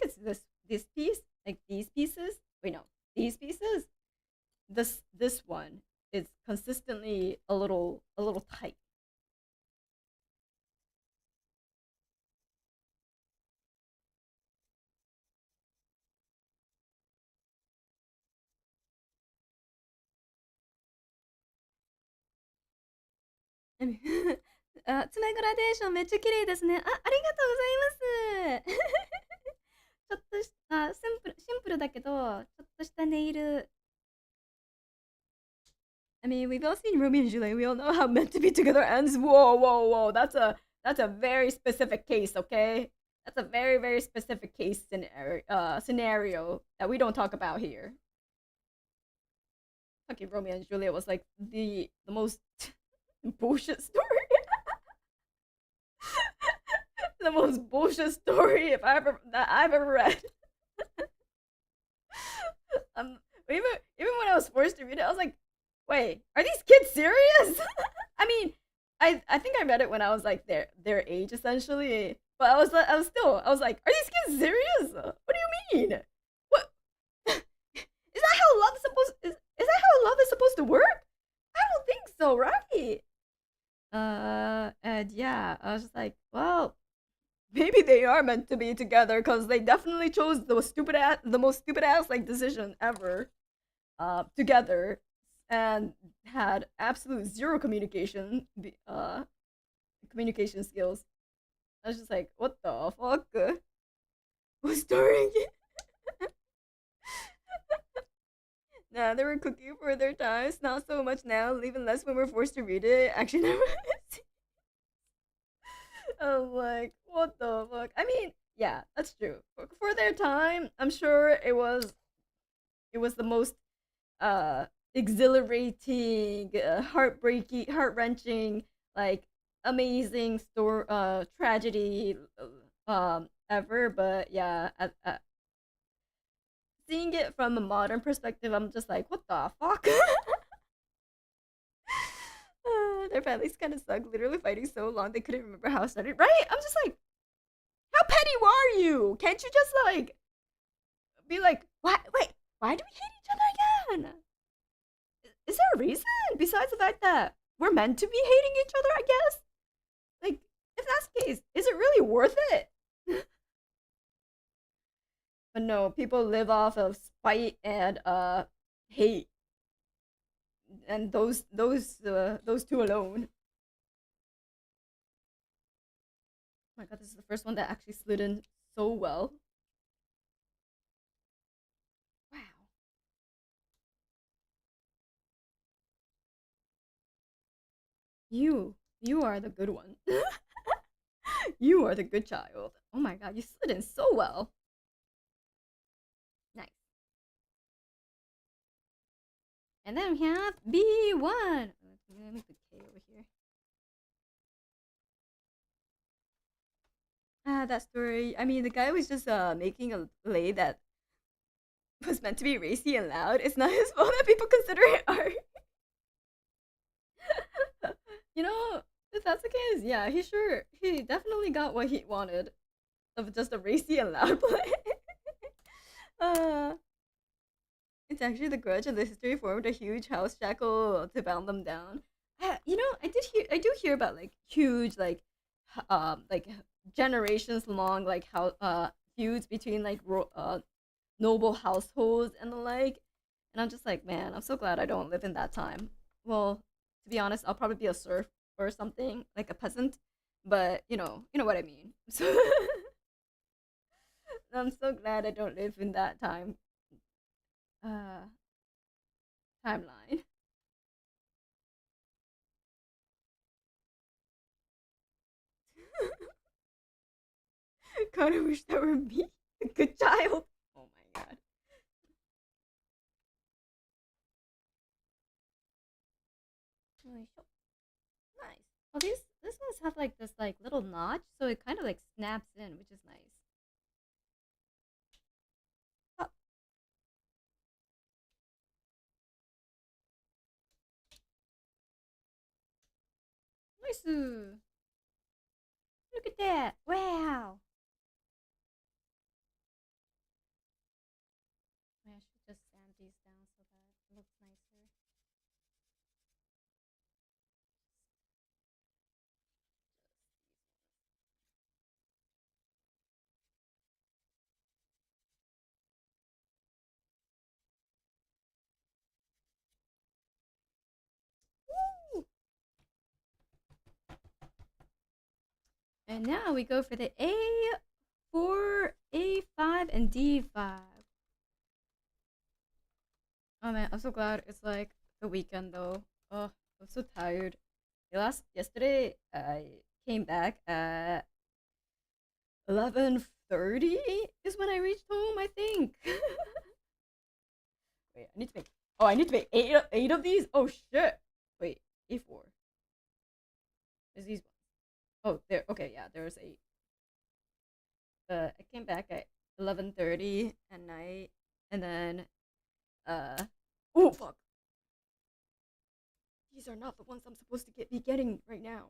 it's this piece, like these pieces. Wait, no. These pieces. This one is consistently a little tight. あ、爪グラデーションめっちゃ綺麗ですね。あ、ありがとうございます。ちょっとシンプルだけど、ちょっとしたネイル。I mean, we've all seen Romeo and Juliet. We all know how meant to be together ends. Whoa, whoa, whoa. That's a very specific case, okay? That's a very, very specific case scenario that we don't talk about here. Fucking Romeo and Juliet was like the most bullshit story. The most bullshit story that I've ever read. um, even when I was forced to read it, I was like, wait, are these kids serious? I mean, I think I read it when I was like their age essentially, but I was like, are these kids serious? What do you mean? What is that how love is supposed is that how love is supposed to work? I don't think so, right? And yeah, I was just like, well, maybe they are meant to be together because they definitely chose the most stupid ass like decision ever, together, and had absolute zero communication skills. I was just like, what the fuck? Who's starring it? Nah, they were cooking for their times. Not so much now. Even less when we're forced to read it. Actually, never. I'm like, what the fuck? I mean, yeah, that's true. For their time, I'm sure it was the most uh exhilarating, heartbreaking, heart wrenching, like amazing story, tragedy, ever. But yeah, seeing it from a modern perspective, I'm just like, what the fuck? Their families kind of suck. Literally fighting so long they couldn't remember how it started. Right? I'm just like, how petty are you? Can't you just like be like, why? Wait, why do we hate each other again? Is there a reason besides the fact that we're meant to be hating each other? I guess. Like, if that's the case, is it really worth it? But no, people live off of spite and hate, and those two alone. Oh my god, this is the first one that actually slid in so well. Wow. You are the good one. You are the good child. Oh my god, you slid in so well. Nice. And then we have B1. Let me put K over here. That story. I mean, the guy was just making a play that was meant to be racy and loud. It's not his fault that people consider it art. You know, if that's the case, yeah, he definitely got what he wanted of just a racy and loud play. uh, it's actually the grudge of the history formed a huge house shackle to bound them down. I do hear about like huge like generations long like how feuds between like noble households and the like. And I'm just like, man, I'm so glad I don't live in that time. Well, to be honest, I'll probably be a serf or something, like a peasant. But you know what I mean. So I'm so glad I don't live in that uh timeline. Kind of wish that were me, a good child. Oh my god. Nice. Oh, these ones have like this like little notch, so it kind of like snaps in, which is nice. Oh, nice. Look at that! Wow. I should just sand these down so that it looks nicer. Woo! And now we go for the A4, A5, and D5. Oh man, I'm so glad it's like the weekend though. Oh, I'm so tired. Yesterday I came back at 11:30 is when I reached home, I think. Wait, I need to make eight of these. Oh shit. Wait, A4. Is these Oh, there. Okay, yeah, there's eight. I came back at 11:30 at night, and then uh, oh fuck, these are not the ones I'm supposed to be getting right now.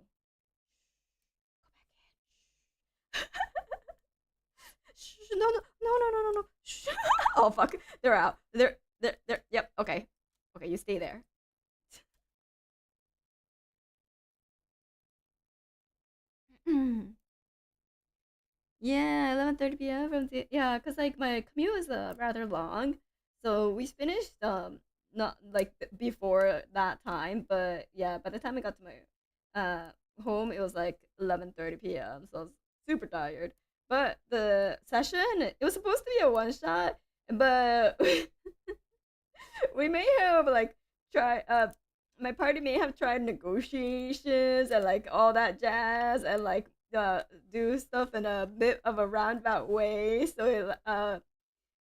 Go back in. Shh, no, no, no, no, no, no, no. Shh. Oh fuck, they're out. They're. Yep. Okay. Okay, you stay there. Yeah, 11:30 p.m. Yeah, cause like my commute is rather long, so we finished not like before that time, but yeah, by the time I got to my home, it was like 11:30 p.m. So I was super tired. But the session, it was supposed to be a one shot, but we may have like try my party may have tried negotiations and like all that jazz and like do stuff in a bit of a roundabout way. So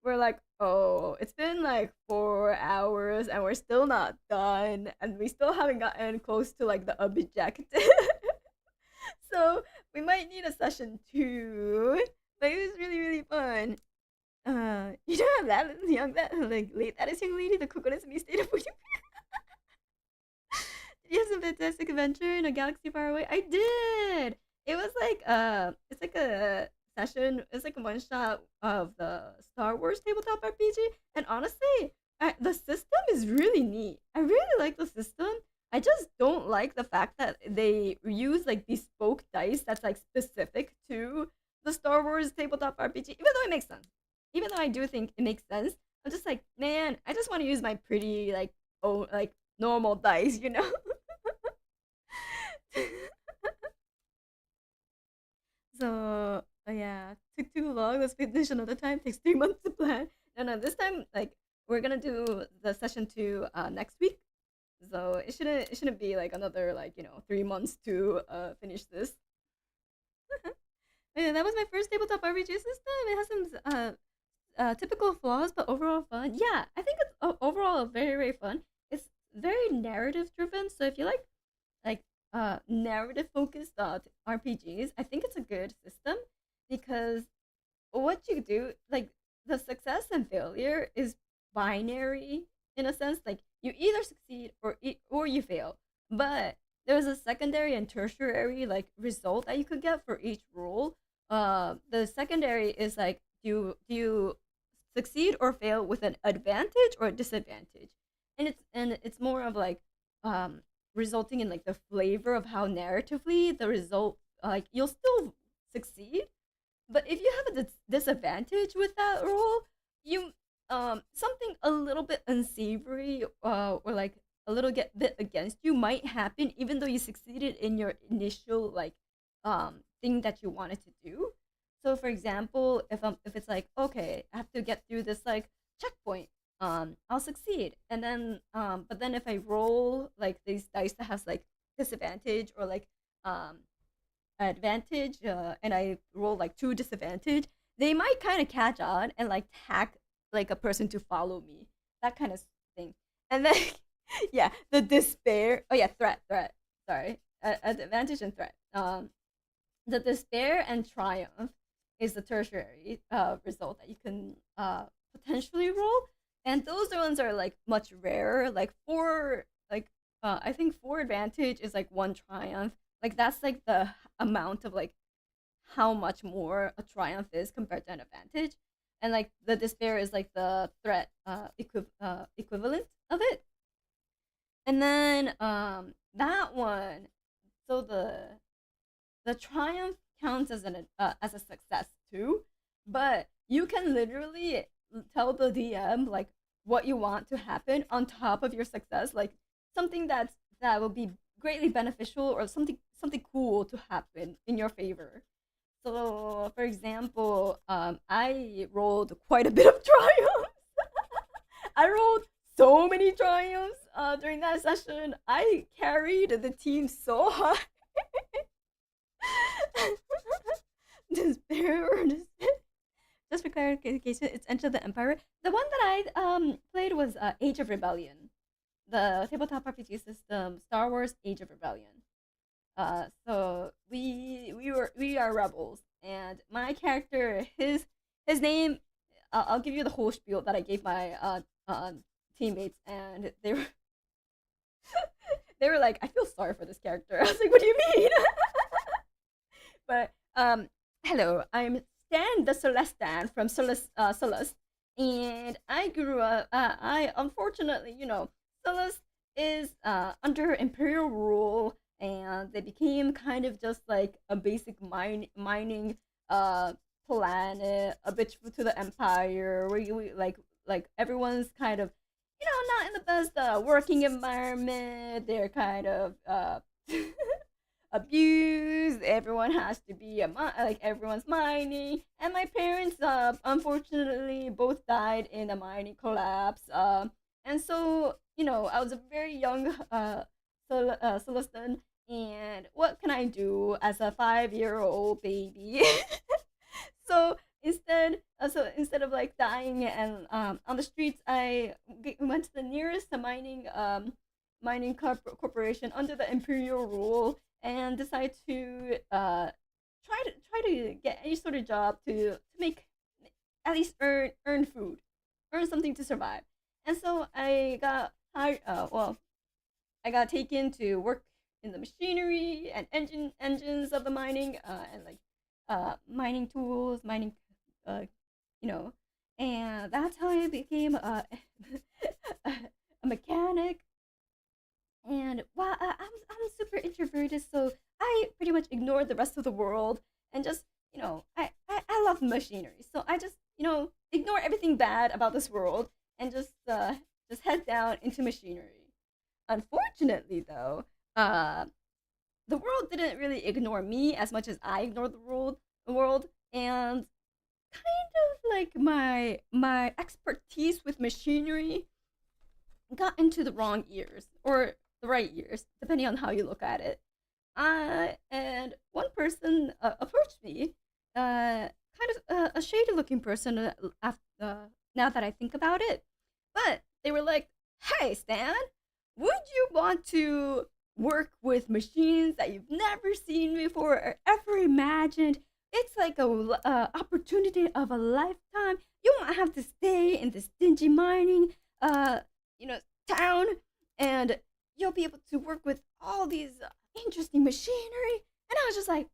we're like, oh, it's been like 4 hours and we're still not done, and we still haven't gotten close to like the objective. So we might need a session two. But it was really really fun. You don't have that young that like late that is young lady the coconuts me state of Did you have some fantastic adventure in a galaxy far away? I did. It was like it's like a session. It's like a one shot of the Star Wars tabletop RPG, and honestly, the system is really neat. I really like the system. I just don't like the fact that they use like bespoke dice that's like specific to the Star Wars tabletop RPG, even though it makes sense. even though I do think it makes sense, I'm just like, man, I just want to use my pretty like oh like normal dice, you know. So yeah, took too long. Let's finish another time. Takes 3 months to plan. No, no, this time like we're gonna do the session 2 next week. So it shouldn't be like another like 3 months to finish this. Yeah, that was my first tabletop RPG system. It has some typical flaws, but overall fun. Yeah, I think it's overall very very fun. It's very narrative driven. So if you like narrative focused RPGs, I think it's a good system because what you do like the success and failure is binary in a sense. Like you either succeed or you fail, but there's a secondary and tertiary like result that you could get for each role. The secondary is like do you succeed or fail with an advantage or a disadvantage, and it's more of like um resulting in like the flavor of how narratively the result, like you'll still succeed, but if you have a disadvantage with that role, you something a little bit unsavory or like a little bit against you might happen, even though you succeeded in your initial like thing that you wanted to do. So, for example, if it's like okay, I have to get through this like checkpoint, I'll succeed, and then but then if I roll like these dice that has like disadvantage or like um advantage, and I roll like two disadvantage, they might kind of catch on and like tag like a person to follow me, that kind of thing. And then, yeah, the despair. Oh yeah, threat. Sorry, advantage and threat. The despair and triumph is the tertiary result that you can potentially roll, and those ones are like much rarer. Like four, like I think four advantage is like one triumph. Like that's like the amount of like how much more a triumph is compared to an advantage, and like the despair is like the threat equivalent of it. And then that one, so the triumph counts as a success too, but you can literally tell the DM like what you want to happen on top of your success, like something that will be greatly beneficial or something cool to happen in your favor. So, for example, I rolled quite a bit of triumphs. I rolled so many triumphs during that session. I carried the team so high. Despair or despair. Just for clarification, it's Enter the Empire. The one that I played was Age of Rebellion, the tabletop RPG system, Star Wars Age of Rebellion. So we are rebels, and my character, his name, I'll give you the whole spiel that I gave my teammates, and they were they were like, I feel sorry for this character. I was like, what do you mean? But hello, I'm Stan the Celestan from Celeste, and I grew up. I unfortunately, Celeste is under imperial rule, and they became kind of just like a basic mining planet, a bit to the empire, where you like everyone's kind of not in the best working environment. They're kind of abused. Everyone has to be like everyone's mining, and my parents unfortunately both died in a mining collapse. And so I was a very young Celestin, and what can I do as a 5-year-old baby? So instead of like dying and on the streets, I went to the nearest mining corporation under the imperial rule and decided to try to get any sort of job to make at least earn food, earn something to survive. And so I got hired. Well, I got taken to work in the machinery and engines of the mining, and like mining tools, mining, uh, you know, and that's how I became a mechanic. And wow, I'm super introverted, so I pretty much ignored the rest of the world and just I love machinery, so I just ignored bad about this world and just head down into machinery. Unfortunately, though, the world didn't really ignore me as much as I ignored the world, and kind of like my expertise with machinery got into the wrong ears or the right ears, depending on how you look at it. And one person approached me, kind of a shady looking person. Now that I think about it, but they were like, "Hey, Stan, would you want to work with machines that you've never seen before or ever imagined? It's like a opportunity of a lifetime. You won't have to stay in this dingy mining, you know, town, and you'll be able to work with all these interesting machinery." And I was just like,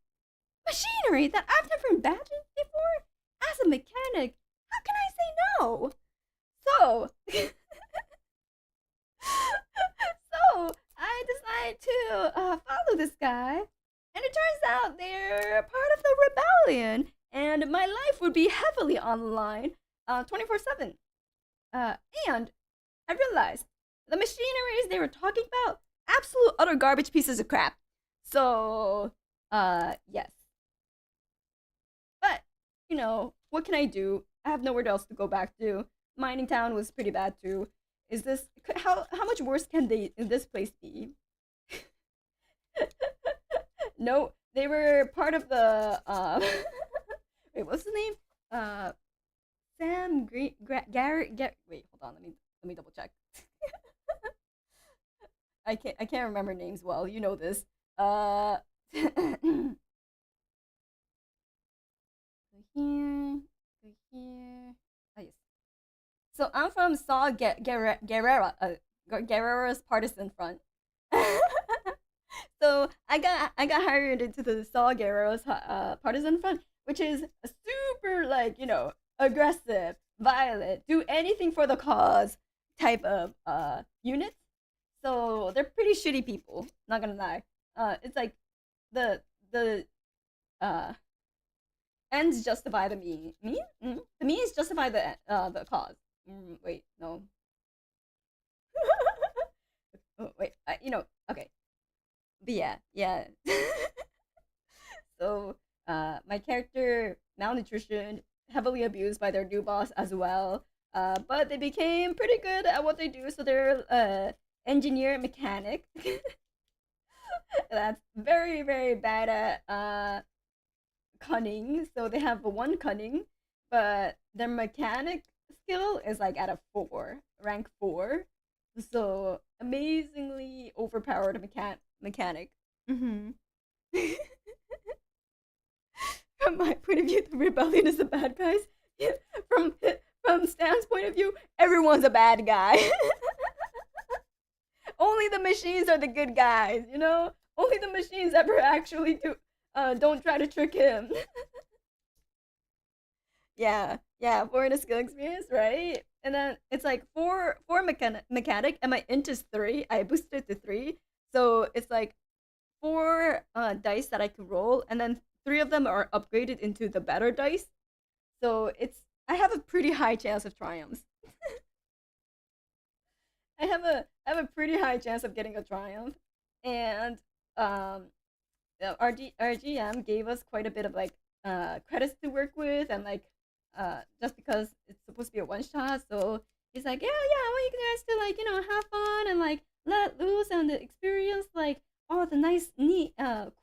machinery that I've never imagined before? As a mechanic, how can I say no? So, so I decided to follow this guy, and it turns out they're part of the rebellion, and my life would be heavily on the line, 24/7. And I realized the machineries they were talking about, absolute utter garbage pieces of crap. So, yes. But, what can I do? I have nowhere else to go back to. Mining Town was pretty bad too. Is this how much worse can they in this place be? No, they were part of the wait, what's the name? Sam Green Garrett. Wait, hold on. Let me double check. I can't remember names well. You know this. Here. Oh, yes. So I'm from Guerrera's partisan front. So I got hired into the Saw Guerrero's partisan front, which is a super aggressive, violent, do anything for the cause type of unit. So they're pretty shitty people. Not gonna lie. It's like the ends justify the mean. The means justify the cause. Wait, no. Oh, wait, okay. But yeah. So, my character malnutrition, heavily abused by their new boss as well. But they became pretty good at what they do. So they're engineer mechanic. That's very very bad at cunning. So they have one cunning, but their mechanic skill is like at a 4, rank 4. So amazingly overpowered mechanic. Mm-hmm. From my point of view, the rebellion is the bad guys. Yeah, from Stan's point of view, everyone's a bad guy. Only the machines are the good guys, Only the machines ever actually don't try to trick him. Yeah, for the skill experience, right? And then it's like four mechanic, and my int is 3. I boosted it to 3, so it's like 4 dice that I can roll, and then 3 of them are upgraded into the better dice. So I have a pretty high chance of triumphs. I have a pretty high chance of getting a triumph, and our GM gave us quite a bit of credits to work with, and just because it's supposed to be a one shot, so he's like, yeah, I want you guys to have fun and let loose and experience all the nice, neat,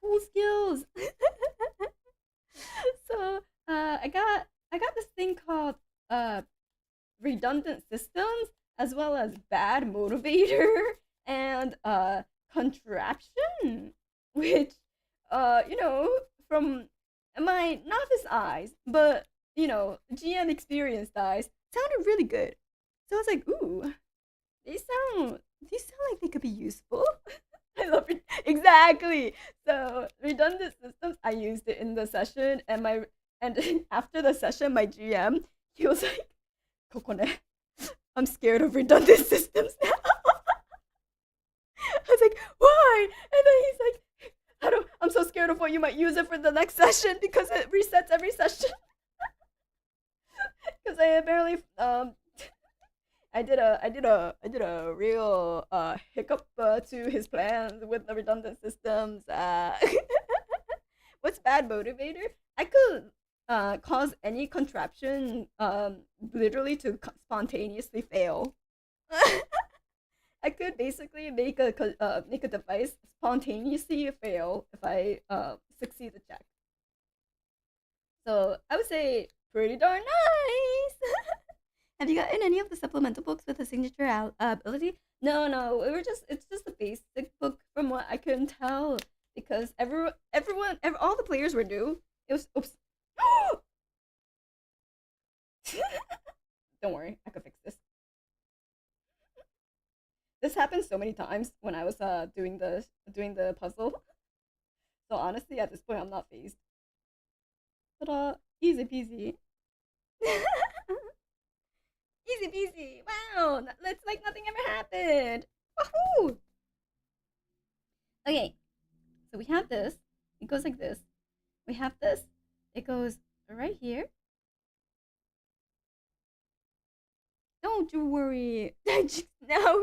cool skills. So I got this thing called redundant systems, as well as bad motivator and contraption, which from my novice eyes, but GM experienced eyes, sounded really good. So I was like, ooh, these sound like they could be useful. I love it. Exactly. So redundant systems, I used it in the session, and after the session, my GM, he was like, Kokone, I'm scared of redundant systems now. I was like, why? And then he's like, I'm so scared of what you might use it for the next session because it resets every session. because I apparently I did a real hiccup to his plans with the redundant systems. What's bad motivator? I could cause any contraption literally to spontaneously fail. I could basically make a device spontaneously fail if I succeed the check. So I would say pretty darn nice. Have you gotten any of the supplemental books with a signature ability? No, no. It's just a basic book from what I can tell because all the players were new. It was oops. Don't worry, I could fix this. This happened so many times when I was doing the puzzle. So honestly, at this point, I'm not phased. Ta-da! Easy peasy. Easy peasy. Wow, it's like nothing ever happened. Woohoo! Okay, so we have this. It goes like this. We have this. It goes right here. Don't you worry. now,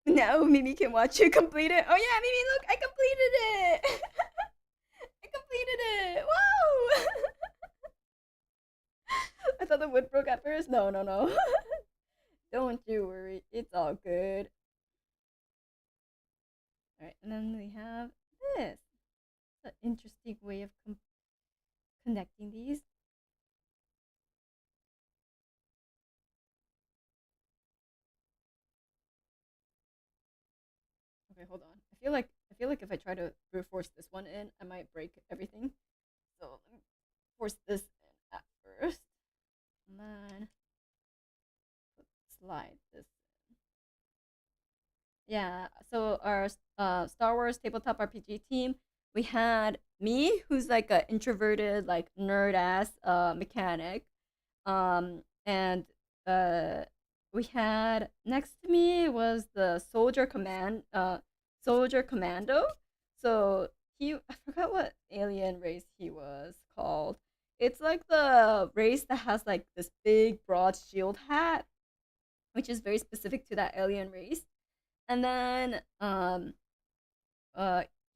now Mimi can watch you complete it. Oh yeah, Mimi, look, I completed it. I completed it. Wow! I thought the wood broke at first. No, no, no. Don't you worry. It's all good. All right, and then we have this. An interesting way of connecting these. Okay, hold on. I feel like if I try to brute force this one in, I might break everything. So let me force this in at first, and then slide this. Yeah. So our Star Wars tabletop RPG team, we had me, who's like a introverted, like nerd ass mechanic, and uh, we had next to me was the soldier commando. So I forgot what alien race he was called. It's like the race that has like this big broad shield hat, which is very specific to that alien race. And then uh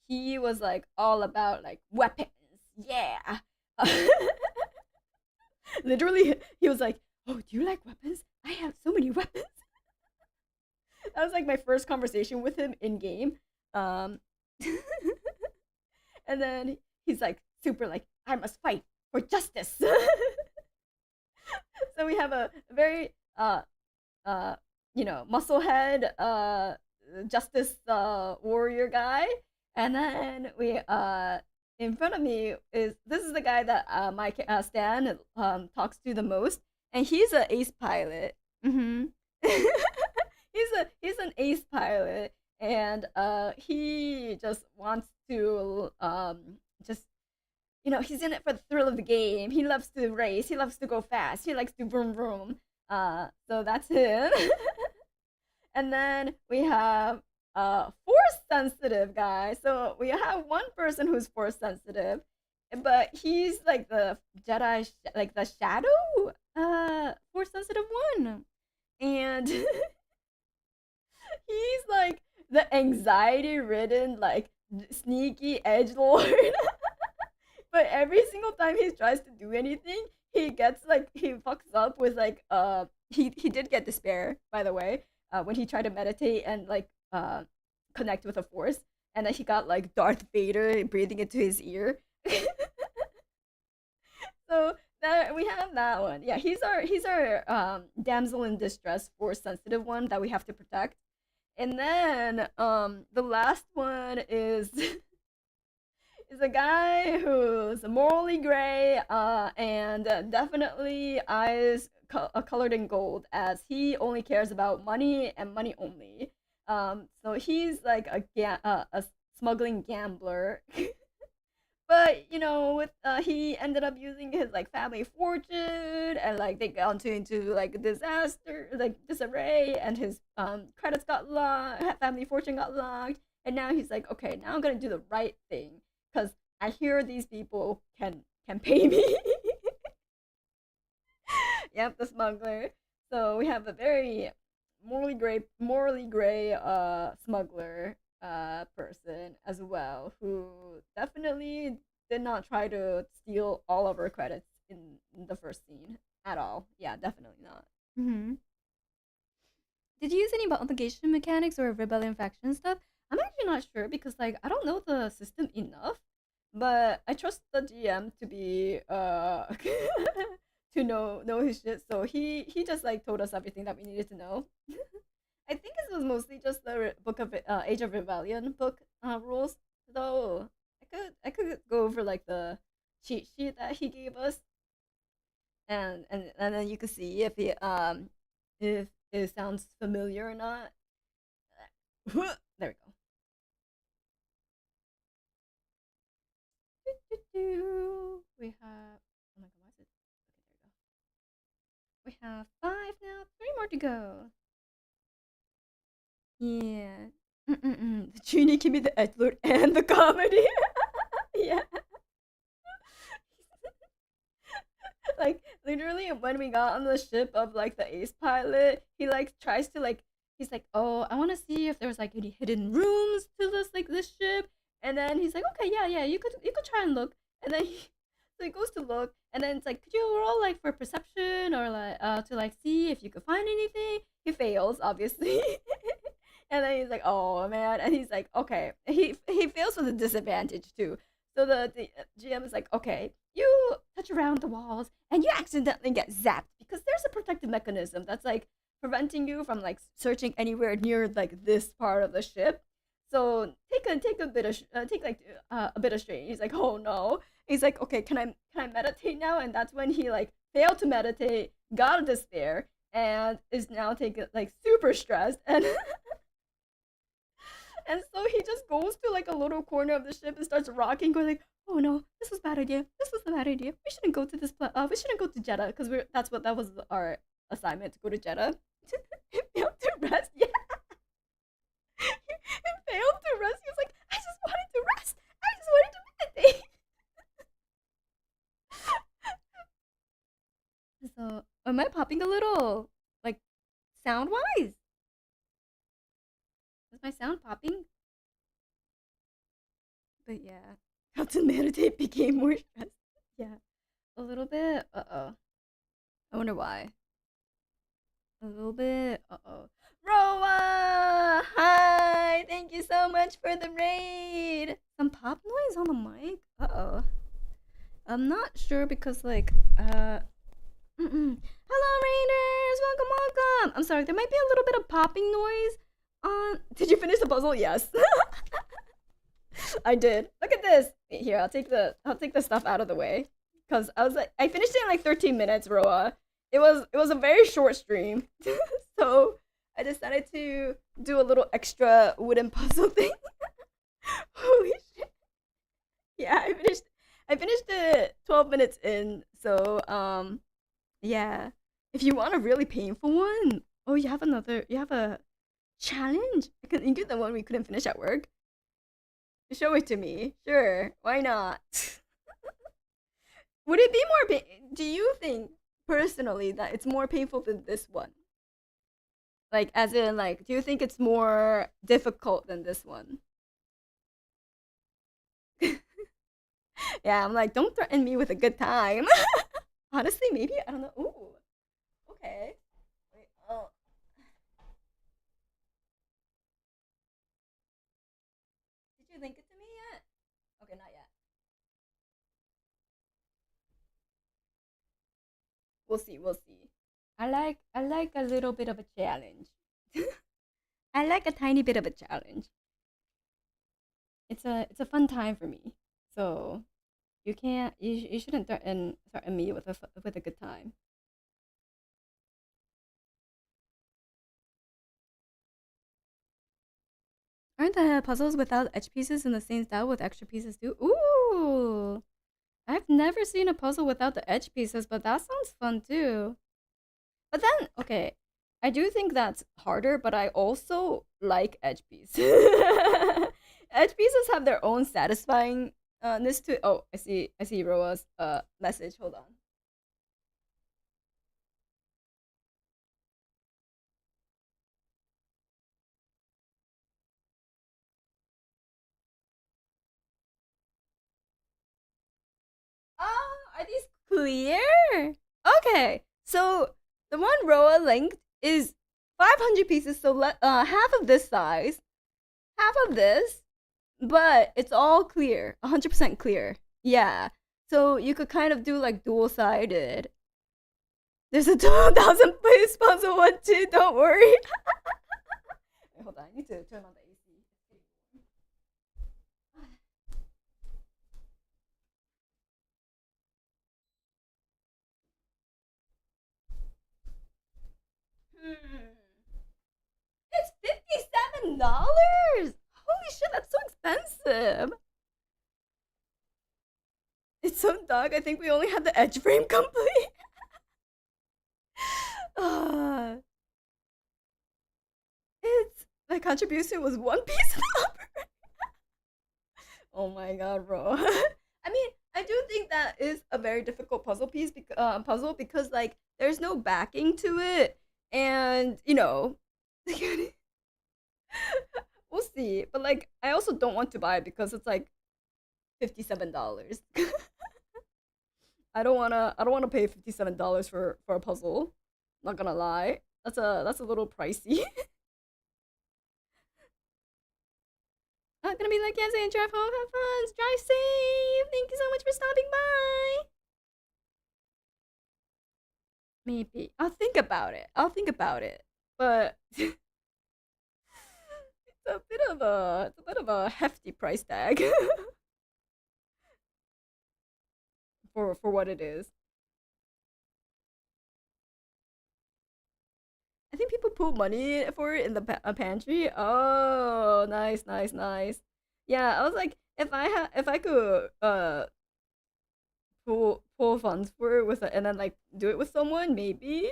he was like all about like weapons. Yeah. Literally he was like, "Oh, do you like weapons? I have so many weapons." That was like my first conversation with him in game. Um and then he's like super like, "I must fight for justice." So we have a very uh musclehead justice warrior guy, and then we in front of me is this is the guy that my Stan talks to the most, and he's an ace pilot. Mm-hmm. He's an ace pilot, and he just wants to just he's in it for the thrill of the game. He loves to race. He loves to go fast. He likes to vroom vroom. So that's him. And then we have a force sensitive guy. So we have one person who's force sensitive, but he's like the Jedi, like the shadow force sensitive one, and he's like the anxiety ridden like sneaky edge lord. But every single time he tries to do anything, he gets like he fucks up with like he did get despair, by the way, when he tried to meditate and like connect with a force, and then he got like Darth Vader breathing into his ear. So that we have that one. Yeah, he's our damsel in distress force sensitive one that we have to protect. And then the last one is is a guy who's morally gray and definitely eyes colored in gold, as he only cares about money and money only. So he's like a smuggling gambler. But with he ended up using his like family fortune, and like they got into like disaster, like disarray, and his credits got locked, family fortune got locked, and now he's like, okay, now I'm gonna do the right thing because I hear these people can pay me. Yep, the smuggler. So we have a very morally gray smuggler person as well, who definitely did not try to steal all of our credits in the first scene at all. Yeah, definitely not. Hmm. Did you use any obligation mechanics or rebellion faction stuff? I'm actually not sure because like I don't know the system enough, but I trust the GM to be to know his shit. So he just like told us everything that we needed to know. I think it was mostly just the book of Age of Rebellion book rules. Though I could go over like the cheat sheet that he gave us, and then you could see if it sounds familiar or not. There we go. We have. Oh my god, why is it? Okay, there we go. We have 5 now. 3 more to go. Yeah. Mm-mm-mm. The Trini can be the edgelord and the comedy. Yeah. Like literally when we got on the ship of like the ace pilot, he like tries to like he's like, oh, I want to see if there's like any hidden rooms to this ship, and then he's like, okay, yeah, you could try and look, and then so he goes to look, and then it's like, could you roll like for perception or like to like see if you could find anything? He fails obviously. And then he's like, oh man, and he's like, okay, he fails with a disadvantage too. So the GM is like, okay, you touch around the walls and you accidentally get zapped because there's a protective mechanism that's like preventing you from like searching anywhere near like this part of the ship. So take a bit of take like a bit of strain. He's like, oh no. He's like, okay, can I meditate now? And that's when he like failed to meditate, got a despair, and is now taking like super stressed and and so he just goes to like a little corner of the ship and starts rocking, going like, "Oh no, this was a bad idea. This was a bad idea. We shouldn't go to we shouldn't go to Jeddah because that was our assignment to go to Jeddah." He failed to rest. Yeah, he failed to rest. He was like, "I just wanted to rest. I just wanted to meditate." So, am I popping a little, like, sound wise? Is my sound popping? But yeah, how to meditate became more stressed. Yeah, a little bit. Uh oh. I wonder why. A little bit. Uh oh. Roa! Hi! Thank you so much for the raid! Some pop noise on the mic? Uh oh. I'm not sure because, like, Hello, Raiders! Welcome, welcome! I'm sorry, there might be a little bit of popping noise on. Did you finish the puzzle? Yes. I did. Look at this. Here, I'll take the stuff out of the way. Cause I was like I finished it in like 13 minutes, Roa. It was a very short stream. So I decided to do a little extra wooden puzzle thing. Holy shit. Yeah, I finished it 12 minutes in. So yeah. If you want a really painful one, oh you have a challenge? I can include the one we couldn't finish at work. Show it to me. Sure, why not? Would it be do you think personally that it's more painful than this one? Like as in like do you think it's more difficult than this one? Yeah, I'm like don't threaten me with a good time. Honestly, maybe I don't know. Ooh. Okay. Wait, oh. Did you link it to me yet? Okay, not yet. We'll see, we'll see. I like a little bit of a challenge. I like a tiny bit of a challenge. It's a fun time for me. So you shouldn't threaten me with a good time. Aren't the puzzles without edge pieces in the same style with extra pieces too? Ooh, I've never seen a puzzle without the edge pieces, but that sounds fun too. But then, okay, I do think that's harder, but I also like edge pieces. Edge pieces have their own satisfyingness to. Oh, I see Roa's message. Hold on. Are these clear? Okay, so the one Roa linked is 500 pieces, so half of this size, half of this, but it's all clear, 100% clear. Yeah, so you could kind of do like dual sided. There's a 12,000 piece puzzle one too. Don't worry. Wait, hold on. I need to turn on the AC. Hmm. It's $57. Holy shit, that's so expensive. It's so dark. I think we only have the edge frame complete. uh, it's my contribution was one piece of rubber. Oh my god, bro. I mean, I do think that is a very difficult puzzle because like there's no backing to it, and we'll see. But like, I also don't want to buy it because it's like $57. I don't wanna pay $57 for a puzzle. Not gonna lie, that's a little pricey. I'm gonna be like, yes, and drive home, have fun, drive safe. Thank you so much for stopping by. Maybe I'll think about it. But it's a bit of a hefty price tag for what it is. I think people put money for it in the pantry. Oh, nice, nice, nice. Yeah, I was like, if I could pull funds for it and then like do it with someone, maybe.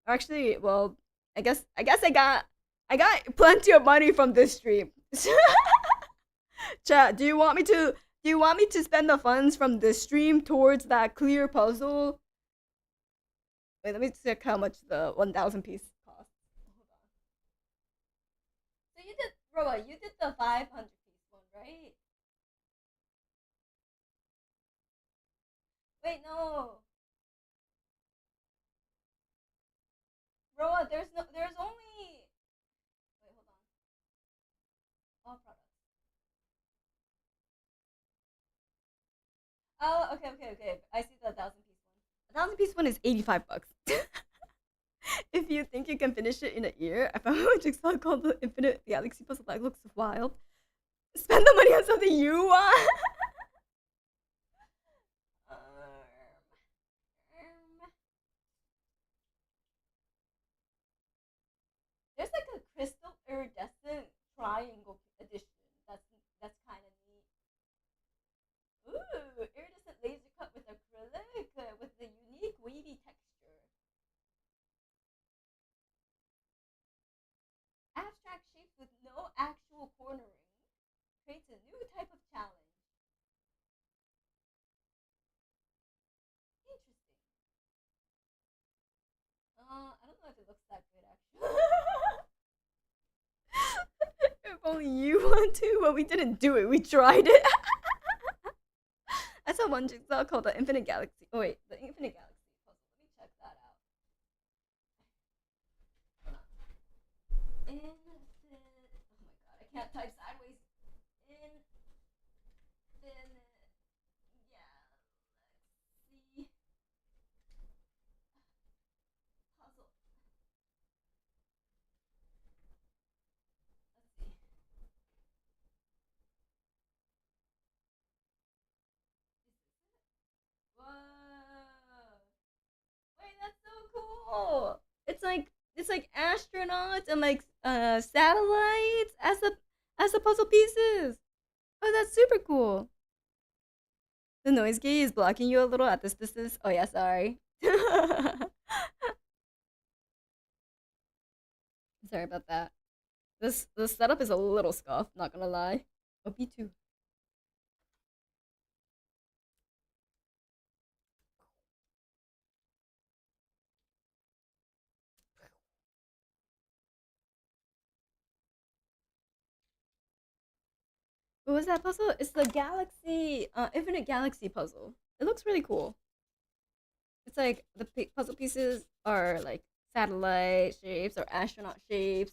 Actually, well, I guess I got plenty of money from this stream. Chat, do you want me to spend the funds from this stream towards that clear puzzle? Wait, let me check how much the 1,000 piece cost. Hold on. So you did, Roa, you did the 500 piece one, right? Wait, no, Roa, there's only. Wait, hold on. All products. Oh, okay, okay, okay. I see the 1,000 piece one. 1,000 piece one is $85. If you think you can finish it in a year, I found a jigsaw called the Infinite Galaxy Puzzle that looks wild. Spend the money on something you want. um, um, there's like a crystal iridescent triangle edition. That's kind of neat. Ooh, iridescent laser cut with acrylic with the unique wavy texture. Abstract shapes with no actual cornering creates a new type of challenge. Interesting. I don't know if it looks that good actually. If only you want to, but we didn't do it. We tried it. I saw one jigsaw called the Infinite Galaxy. Oh wait, the Infinite Galaxy puzzle. Let me check that out. Infinite. Oh my god, I can't type sideways. Infinite Galaxy puzzle. Let's see. Whoa! Wait, that's so cool. It's like astronauts and like satellites as the puzzle pieces. Oh, that's super cool. The noise gate is blocking you a little at this distance. Oh yeah, sorry. Sorry about that. This setup is a little scuffed, not gonna lie. Oh, me too. What was that puzzle? It's the Infinite Galaxy puzzle. It looks really cool. It's like the puzzle pieces are like satellite shapes or astronaut shapes,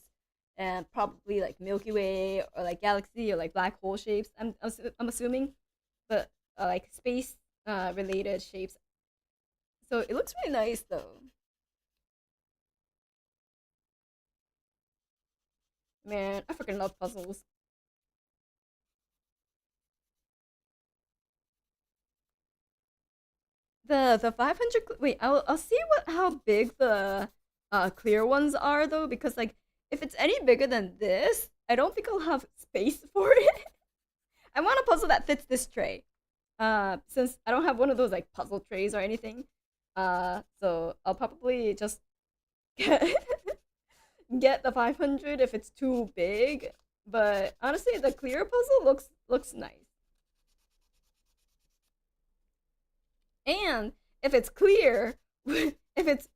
and probably like Milky Way or like galaxy or like black hole shapes. I'm assuming, but like space related shapes. So it looks really nice though. Man, I freaking love puzzles. The 500. Wait, I'll see what how big the clear ones are though, because like if it's any bigger than this, I don't think I'll have space for it. I want a puzzle that fits this tray. Since I don't have one of those like puzzle trays or anything, so I'll probably just get get the 500 if it's too big. But honestly, the clear puzzle looks nice. And if it's clear, if it's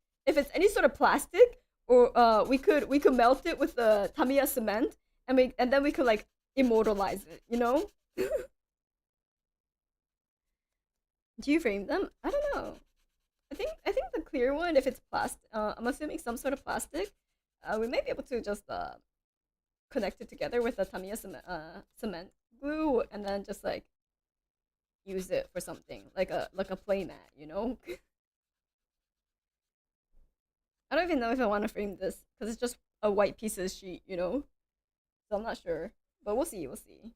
any sort of plastic, or we could melt it with the Tamiya cement, and then we could like immortalize it. You know? Do you frame them? I don't know. I think the clear one, if it's plastic, I'm assuming some sort of plastic. We might be able to just connect it together with the Tamiya cement glue, and then just like use it for something like a playmat. You know? I don't even know if I want to frame this because it's just a white piece of sheet. You know? So I'm not sure, but we'll see. We'll see.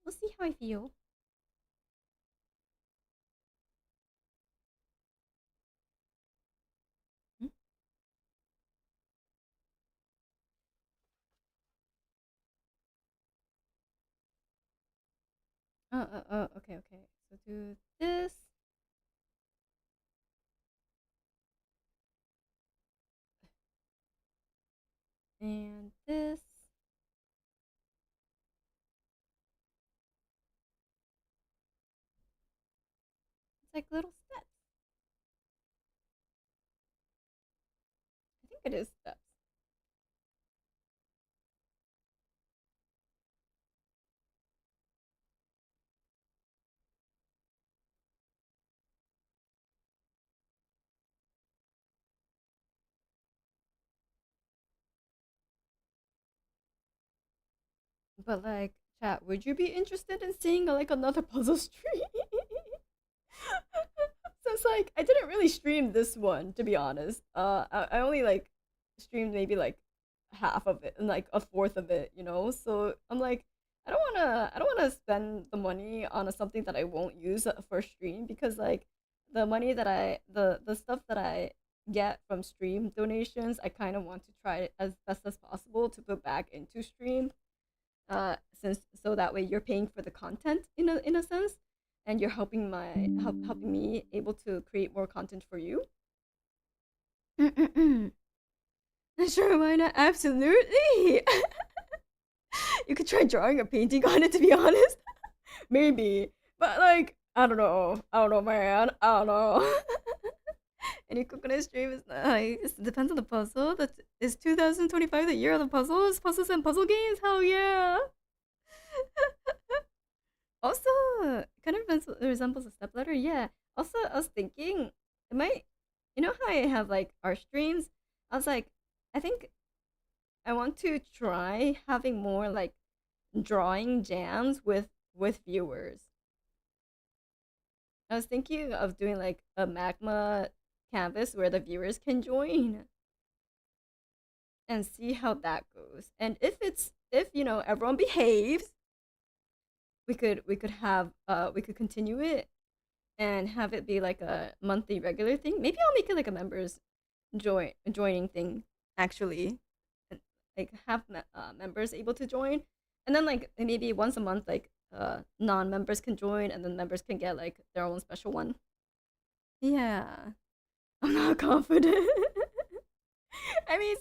We'll see how I feel. Hmm? Okay, okay. So do this and this. It's like little steps. I think it is steps. But like, chat, would you be interested in seeing like another puzzle stream? So it's like I didn't really stream this one to be honest. I only like streamed maybe like half of it and like a fourth of it, you know. So I'm like, I don't wanna spend the money on something that I won't use for stream, because like the money that the stuff that I get from stream donations, I kind of want to try it as best as possible to put back into stream, since so that way you're paying for the content in a sense, and you're helping me able to create more content for you. Mm-mm-mm. Sure, why not? Absolutely. You could try drawing a painting on it, to be honest. Maybe, but like I don't know, man. I don't know. Any Kokone stream is nice. It depends on the puzzle. That is 2025, the year of the puzzles, puzzles and puzzle games. Hell yeah! Also, kind of resembles a stepladder. Yeah. Also, I was thinking, it might, you know how I have like art streams? I was like, I think I want to try having more like drawing jams with viewers. I was thinking of doing like a magma canvas where the viewers can join and see how that goes. And if everyone behaves, we could continue it and have it be like a monthly regular thing. Maybe I'll make it like a members joining thing actually, and, like have members able to join, and then like maybe once a month like non-members can join, and then members can get like their own special one. Yeah, I'm not confident. I mean,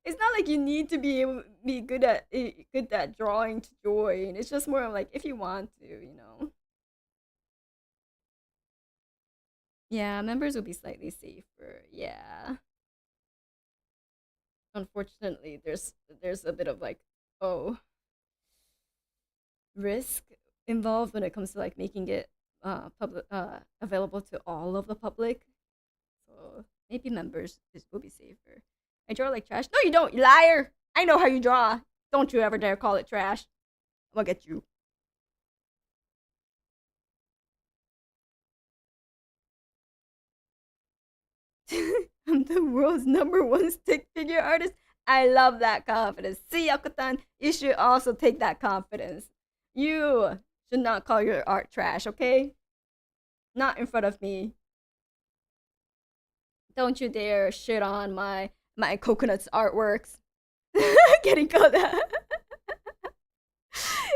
it's not like you need to be good at drawing to join. It's just more of like if you want to. Yeah, members would be slightly safer. Yeah. Unfortunately, there's a bit of like, oh, risk involved when it comes to like making it public available to all of the public. Maybe members will be safer. I draw like trash. No, you don't, you liar! I know how you draw. Don't you ever dare call it trash. I'm gonna get you. I'm the world's #1 stick figure artist. I love that confidence. See, Yakutan, you should also take that confidence. You should not call your art trash, okay? Not in front of me. Don't you dare shit on my coconut's artworks. Getting called that.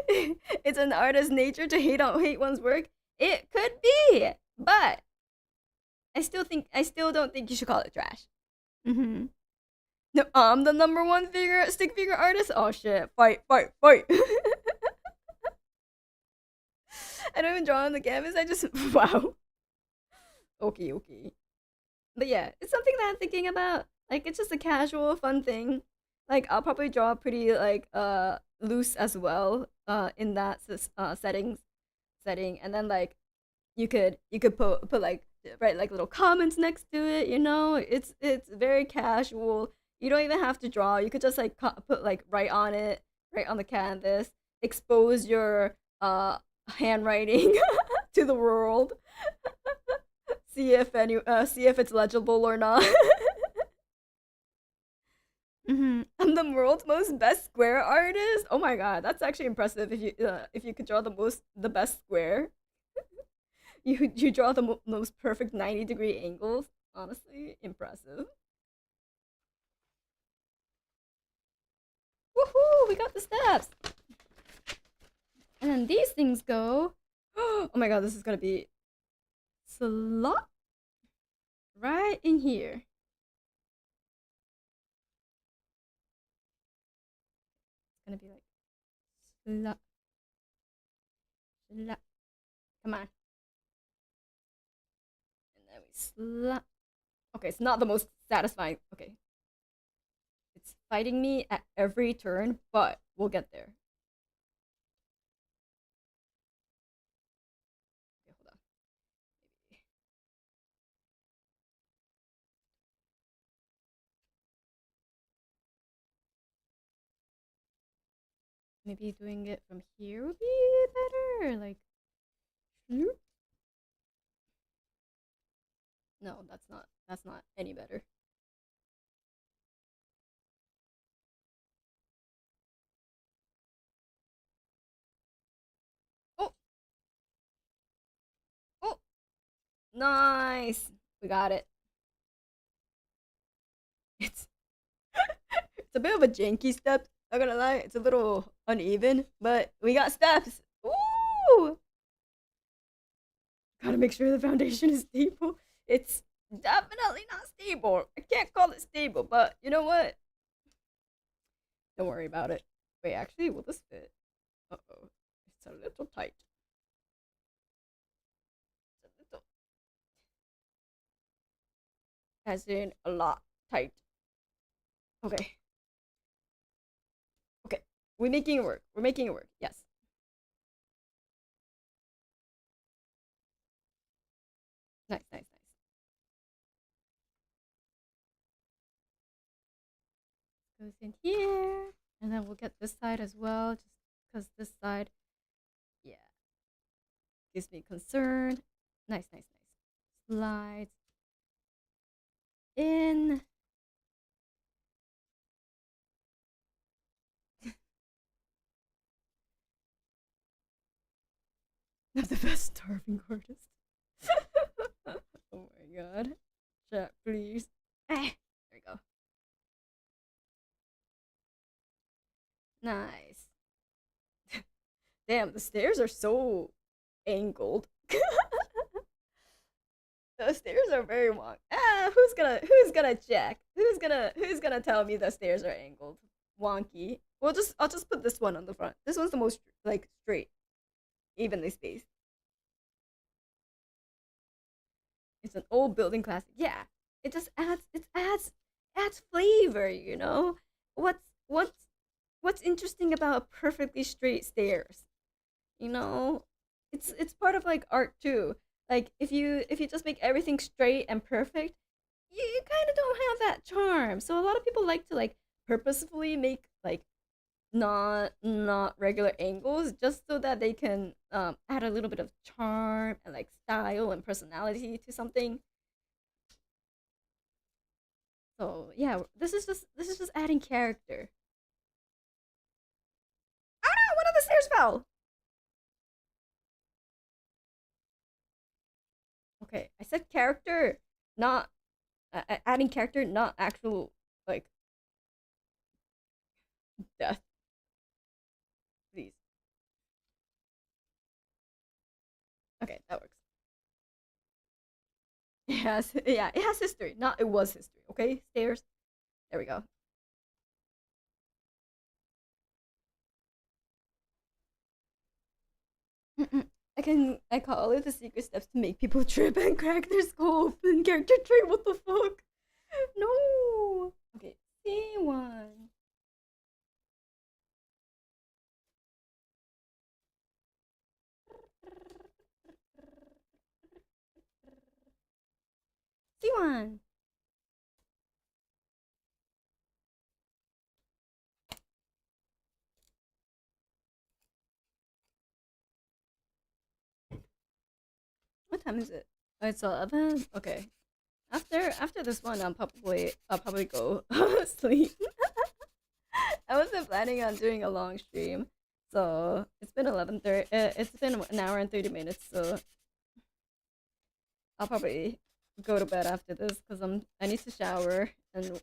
It's an artist's nature to hate one's work. It could be, but I still don't think you should call it trash. Mm-hmm. No, I'm the #1 stick figure artist. Oh shit! Fight! Fight! Fight! I don't even draw on the canvas. I just wow. Okay, okay. But yeah, it's something that I'm thinking about. Like, it's just a casual, fun thing. Like, I'll probably draw pretty like loose as well. In that setting, and then like you could put like write like little comments next to it. You know, it's very casual. You don't even have to draw. You could just like put like write on it, write on the canvas, expose your handwriting to the world. See if it's legible or not. I'm the world's most best square artist. Oh my god, that's actually impressive. If you could draw the best square, you draw the most perfect 90-degree angles. Honestly, impressive. Woohoo! We got the steps, and then these things go. Oh my god, this is gonna be slot right in here. It's gonna be like slot, slot. Come on. And then we slot. Okay, it's not the most satisfying. Okay. It's fighting me at every turn, but we'll get there. Okay, hold on. Maybe doing it from here would be better. Like, no, that's not any better. Oh, oh, nice. We got it. It's it's a bit of a janky step. Not gonna lie, it's a little uneven, but we got steps. Ooh! Gotta make sure the foundation is stable. It's definitely not stable. I can't call it stable, but you know what? Don't worry about it. Wait, actually, will this fit? Uh-oh. It's a little tight. It's a little, as in a lot tight. Okay. Okay. We're making it work. We're making it work. Yes. Nice, nice, nice. Goes in here. And then we'll get this side as well, just because this side, yeah, gives me concern. Nice, nice, nice. Slides in. I'm the best starving artist. Oh my god. Chat, please. There we go. Nice. Damn, the stairs are so angled. The stairs are very long. Who's gonna check? Who's gonna tell me the stairs are angled? Wonky. I'll just put this one on the front. This one's the most like straight, evenly spaced. It's an old building classic. Yeah, it adds flavor. You know what's what's interesting about perfectly straight stairs? You know, it's part of like art too. Like if you just make everything straight and perfect, you kind of don't have that charm. So a lot of people like to like purposefully make like not regular angles just so that they can add a little bit of charm and like style and personality to something. So yeah, this is just adding character. Ah, one of the stairs fell. Okay, I said character, not adding character, not actual like death. Please. Okay, that works. Yes, yeah, it has history. Not it was history. Okay, stairs. There we go. I call it the secret steps to make people trip and crack their skull and character trait. What the fuck? No. Okay, C1. C1. What time is it? Oh, it's 11. Okay. After this one, I'll probably go sleep. I wasn't planning on doing a long stream, so it's been 11:30. It's been an hour and 30 minutes, so I'll probably go to bed after this because I need to shower and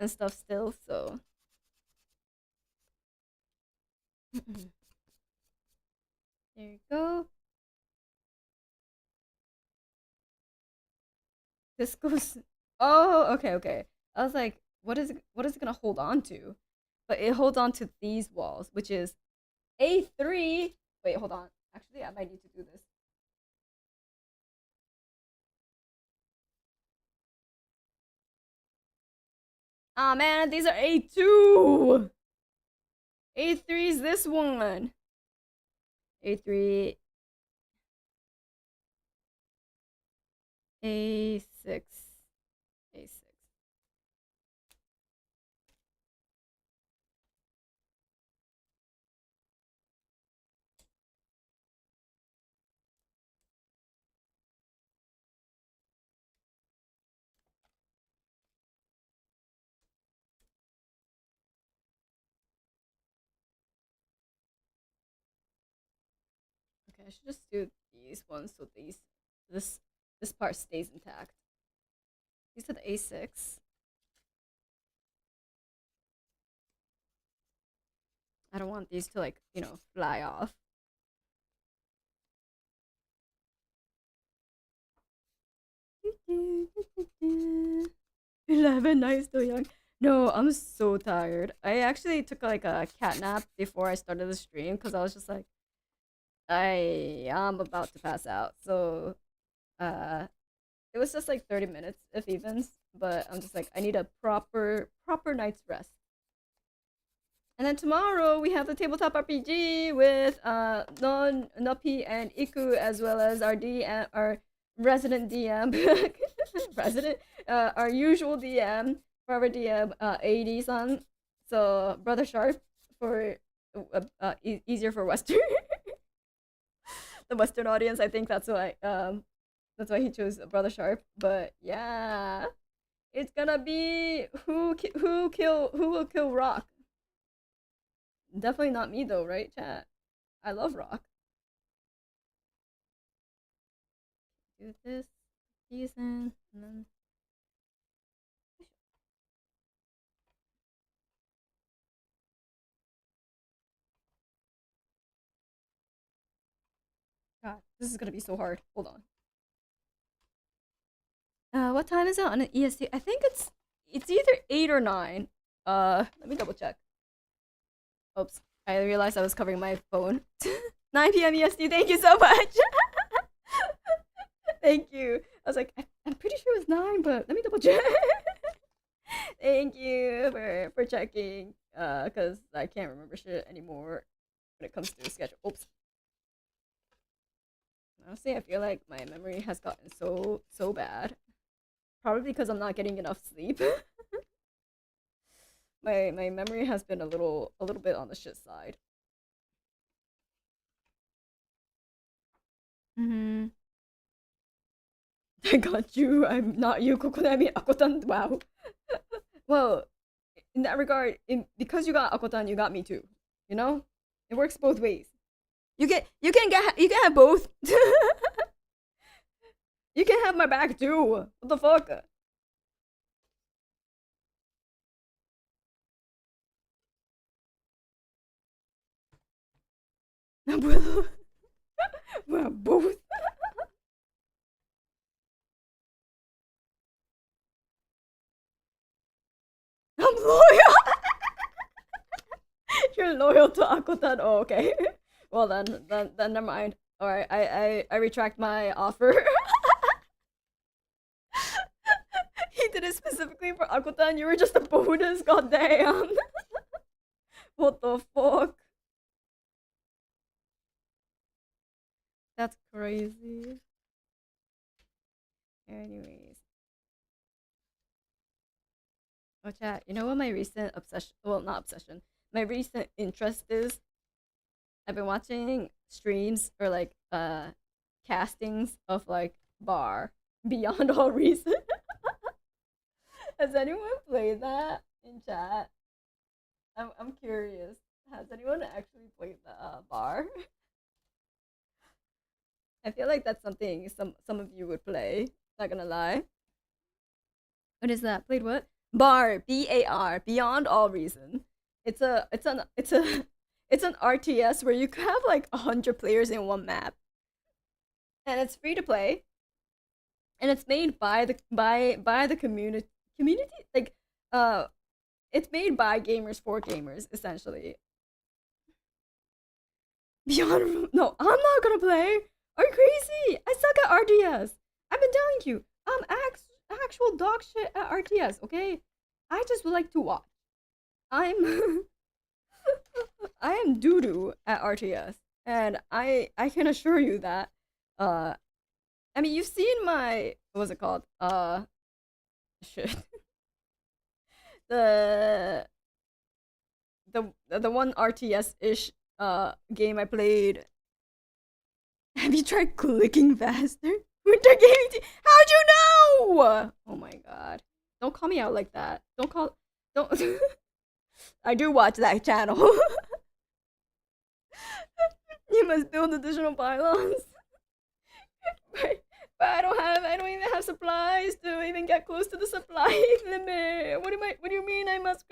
stuff still. So there you go. This goes. Oh, okay, okay. I was like, what is it gonna hold on to? But it holds on to these walls, which is A3. Wait, hold on. Actually, I might need to do this. Ah, man, these are A2. A3 is this one. A3, A6, A6. Okay, I should just do these ones so this this part stays intact. These are the A6. I don't want these to like, fly off. Do 11, nice, still young. No, I'm so tired. I actually took like a cat nap before I started the stream because I was just like, I am about to pass out. So, uh, it was just like 30 minutes, if even. But I'm just like, I need a proper night's rest. And then tomorrow we have the tabletop RPG with Non, Nopi, and Iku, as well as our DM, our resident DM, resident, our usual DM, forever DM, 80-san. So Brother Sharp for easier for Western, the Western audience. I think that's why he chose Brother Sharp. But yeah, it's gonna be who will kill Rock. Definitely not me though, right, chat? I love rock. Do this season and then God, this is gonna be so hard. Hold on. What time is it on an EST? I think it's either 8 or 9. Let me double check. Oops, I realized I was covering my phone. 9 p.m. EST. Thank you so much. Thank you. I was like, I'm pretty sure it was 9, but let me double check. Thank you for checking. Cause I can't remember shit anymore when it comes to the schedule. Oops. Honestly, I feel like my memory has gotten so bad. Probably because I'm not getting enough sleep. My memory has been a little bit on the shit side. Mm-hmm. I got you. I'm not you, Kokone. I mean, Akotan. Wow. Well, in that regard, because you got Akotan, you got me too. You know, it works both ways. You can have both. You can have my back too. What the fuck? We're both. I'm loyal. You're loyal to Akotan. Oh, okay. Well then never mind. All right, I retract my offer. He did it specifically for Akotan. You were just a bonus. Goddamn. What the fuck? That's crazy. Anyways, oh chat. You know what my recent obsession? Well, not obsession. My recent interest is. I've been watching streams or like castings of like Bar Beyond All Reason. Has anyone played that in chat? I'm curious. Has anyone actually played the Bar? I feel like that's something some of you would play. Not gonna lie. What is that? Played what? Bar BAR Beyond All Reason. It's an RTS where you can have like 100 players in one map, and it's free to play, and it's made by the community like it's made by gamers for gamers essentially. Beyond no, I'm not gonna play. Are you crazy? I suck at RTS. I've been telling you, I'm actual dog shit at RTS. Okay, I just would like to watch. I'm I am doo doo at RTS, and I can assure you that. Uh, I mean, you've seen my what's it called? Shit. the the one RTS ish game I played. Have you tried clicking faster? Winter Gaming Team. How'd you know? Oh my god! Don't call me out like that. Don't. I do watch that channel. You must build additional pylons. But I don't even have supplies to even get close to the supply limit. What do you mean I must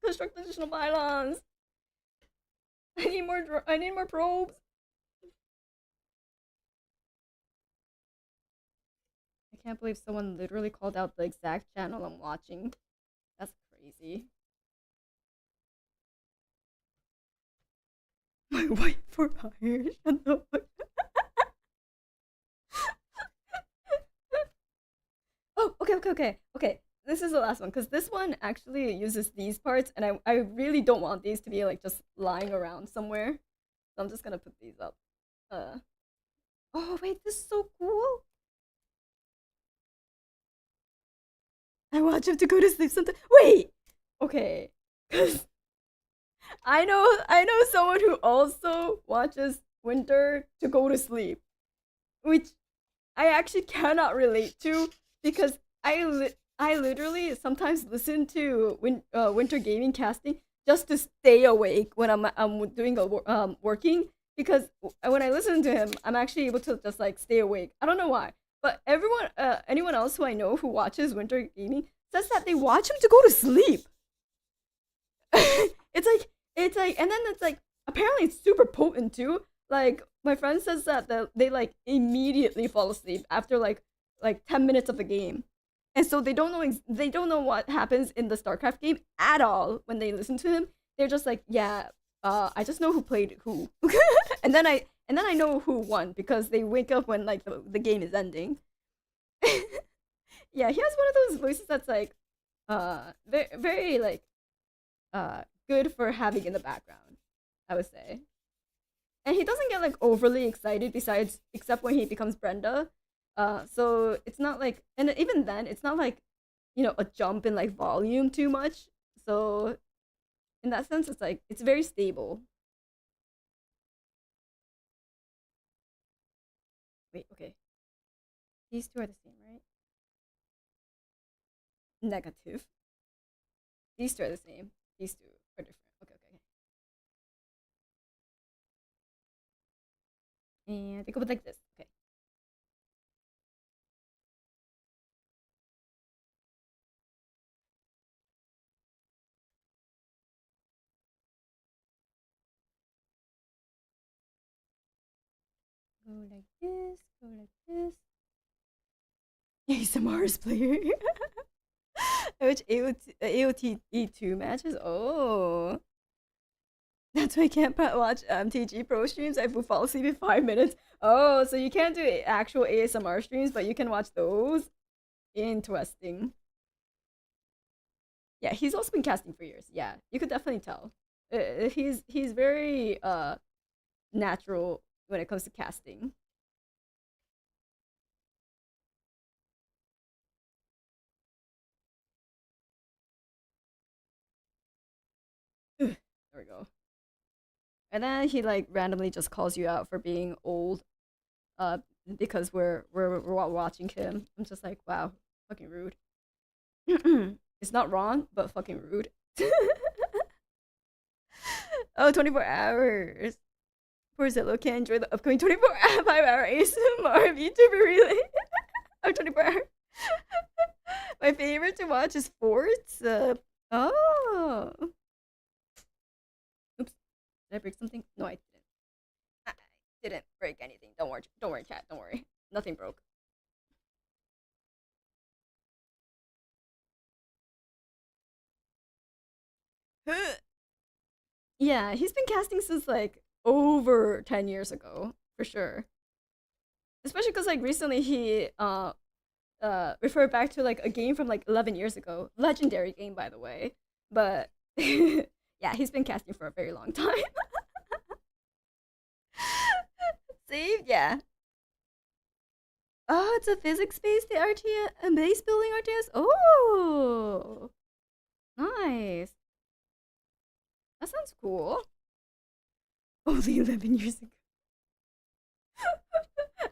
construct additional pylons? I need more probes. I can't believe someone literally called out the exact channel I'm watching. That's crazy. My wife for hire. Shut the fuck. Oh, okay. This is the last one because this one actually uses these parts, and I really don't want these to be like just lying around somewhere. So I'm just gonna put these up. Uh. Oh wait, this is so cool. I watch him to go to sleep sometimes. Wait. Okay. Cause I know someone who also watches Winter to go to sleep, which I actually cannot relate to because I literally sometimes listen to Winter Gaming casting just to stay awake when I'm doing working because when I listen to him I'm actually able to just like stay awake. I don't know why, but anyone else who I know who watches Winter Gaming says that they watch him to go to sleep. And then it's like apparently it's super potent too. Like my friend says that they like immediately fall asleep after like 10 minutes of the game, and so they don't know what happens in the StarCraft game at all when they listen to him. They're just like, yeah, I just know who played who, and then I know who won because they wake up when like the game is ending. Yeah, he has one of those voices that's like, very, very like, good for having in the background, I would say. And he doesn't get like overly excited besides except when he becomes Brenda. So it's not like, and even then, it's not like, a jump in like volume too much. So in that sense, it's like it's very stable. Wait, okay, these two are the same, right? Negative. These two are the same. These two are different. Okay, okay. And think of it like this. Okay. Go like this. Go like this. ASMR's player. Which AOT2 matches? Oh. That's why I can't watch TG Pro streams. I will fall asleep in 5 minutes. Oh, so you can't do actual ASMR streams, but you can watch those? Interesting. Yeah, he's also been casting for years. Yeah, you could definitely tell. He's very natural when it comes to casting. There we go. And then he like randomly just calls you out for being old, uh, because we're watching him. I'm just like, wow, fucking rude. It's not wrong, but fucking rude. Oh, 24 hours. Poor Zillow can enjoy the upcoming 24 5-hour ASMR VTuber relay. Oh, 24 hours. My favorite to watch is Forts. Oh. Oops. Did I break something? No, I didn't. I didn't break anything. Don't worry. Don't worry, chat. Don't worry. Nothing broke. Yeah, he's been casting since like over 10 years ago, for sure. Especially because like recently he referred back to like a game from like 11 years ago. Legendary game, by the way. But yeah, he's been casting for a very long time. Saved, yeah. Oh, it's a physics-based RTS, a base building RTS. Oh, nice. That sounds cool. Only 11 years ago.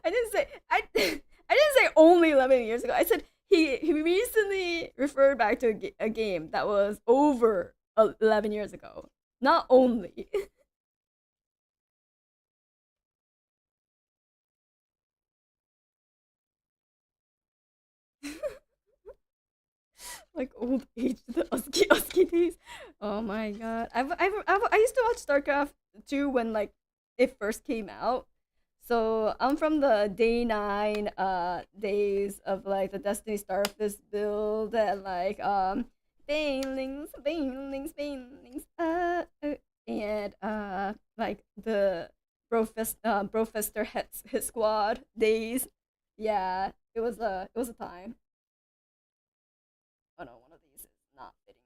I didn't say I. I didn't say only 11 years ago. I said he recently referred back to a game that was over 11 years ago. Not only. Like old age, the Usky days. Oh my god. I used to watch StarCraft 2 when like it first came out. So I'm from the day 9 days of like the Destiny Starfist build and like Banelings and like the Brofester hit squad days. Yeah, it was a time. Oh no, one of these is not fitting.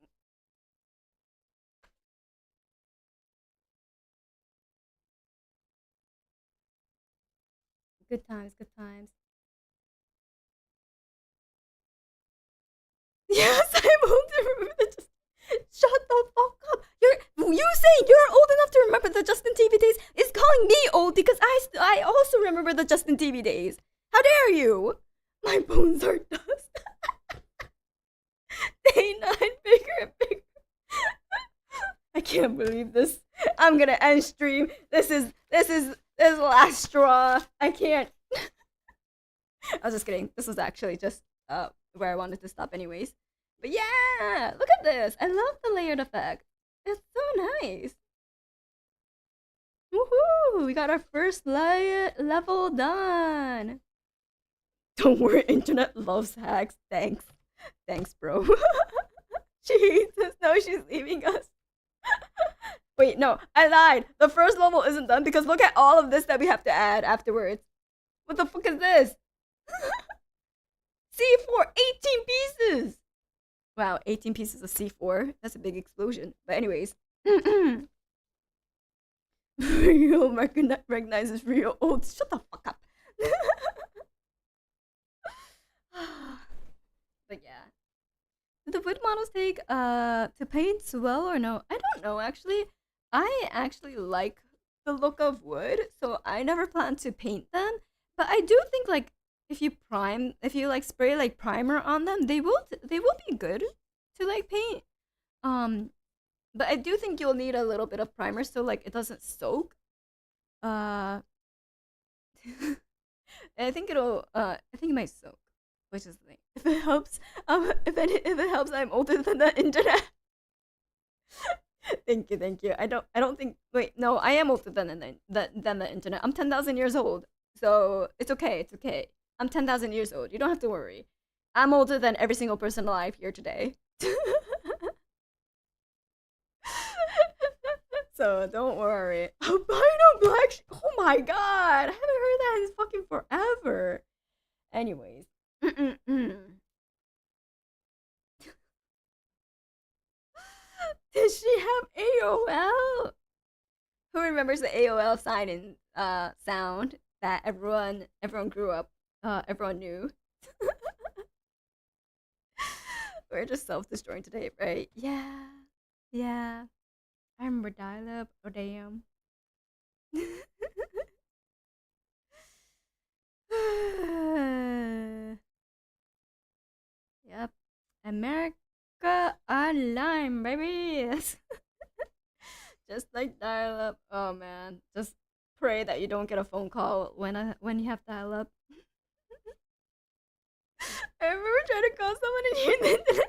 Good times, good times. Yes, I'm old to remember the just. Shut the fuck up! You saying you're old enough to remember the Justin TV days is calling me old because I also remember the Justin TV days. How dare you? My bones are dust. Day 9 bigger and bigger. I can't believe this. I'm gonna end stream. This is last straw. I can't. I was just kidding. This was actually just where I wanted to stop anyways. But yeah, look at this. I love the layered effect. It's so nice. Woohoo! We got our first level done. Don't worry, internet loves hacks. Thanks. Thanks, bro. Jesus, no, she's leaving us. Wait, no, I lied. The first level isn't done because look at all of this that we have to add afterwards. What the fuck is this? C4, 18 pieces! Wow, 18 pieces of C4. That's a big explosion. But anyways. Real recognizes real old. Shut the fuck up. the wood models take to paint well or no? I don't know actually. I actually like the look of wood, so I never plan to paint them. But I do think like if you like spray like primer on them, they will be good to like paint. Um, but I do think you'll need a little bit of primer so like it doesn't soak. Uh, I think it might soak, which is the thing. If it helps, if it helps, I'm older than the internet. Thank you. I don't think. Wait, no, I am older than the internet. I'm 10,000 years old, so it's okay. It's okay. I'm 10,000 years old. You don't have to worry. I'm older than every single person alive here today. So don't worry. Albino black. Oh my god, I haven't heard that in fucking forever. Anyways. Did she have AOL? Who remembers the AOL sign in sound that everyone grew up everyone knew? We're just self-destroying today, right? Yeah. Yeah. I remember dial-up. Oh damn. Yep. America Online, baby. Just like dial up. Oh man. Just pray that you don't get a phone call when you have dial up. I remember trying to call someone and you didn't.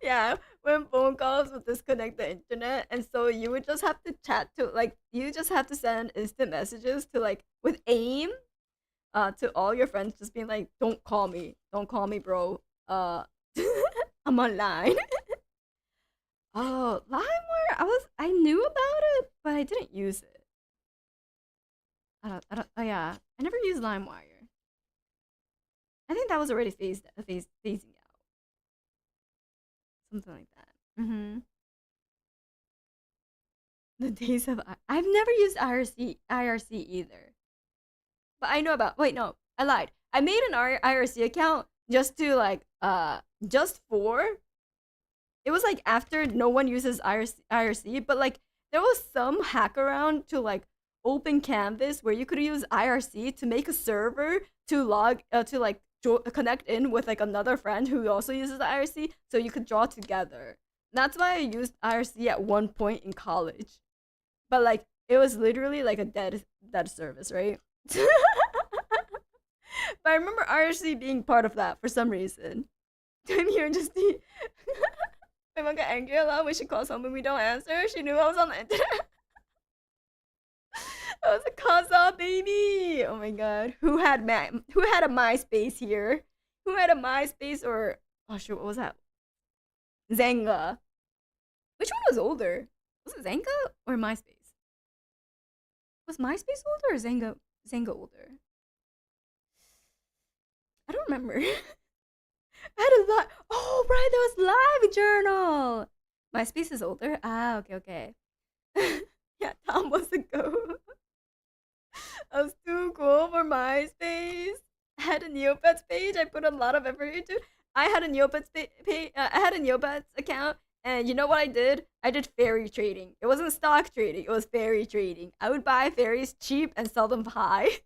Yeah, when phone calls would disconnect the internet, and so you would just have to chat to like you just have to send instant messages to like with aim to all your friends, just being like, don't call me, bro. I'm online. Oh, LimeWire. I knew about it, but I didn't use it. I don't. Oh yeah, I never used LimeWire. I think that was already phasing out, something like that. The days of I've never used IRC either, but I know about. Wait, no, I lied. I made an IRC account just to like just for. It was like after no one uses IRC, but like there was some hack around to like open canvas where you could use IRC to make a server to log to like connect in with like another friend who also uses IRC, so you could draw together. That's why I used IRC at one point in college, but like it was literally like a dead service, right? But I remember IRC being part of that for some reason. I'm here just to. My mom got angry a lot when she called someone we don't answer. She knew I was on the internet. I was a Kaza baby. Oh my god. Who had a MySpace here? Who had a MySpace or oh shoot, what was that? Zanga. Which one was older? Was it Zanga or MySpace? Was MySpace older or Zanga older? I don't remember. I had a lot. Oh, right, there was Live Journal. MySpace is older. Ah, okay. Yeah, Tom was a go. I was too cool for MySpace. I had a Neopets page. I put a lot of effort into. I had a Neopets page. I had a Neopets account, and you know what I did? I did fairy trading. It wasn't stock trading. It was fairy trading. I would buy fairies cheap and sell them high.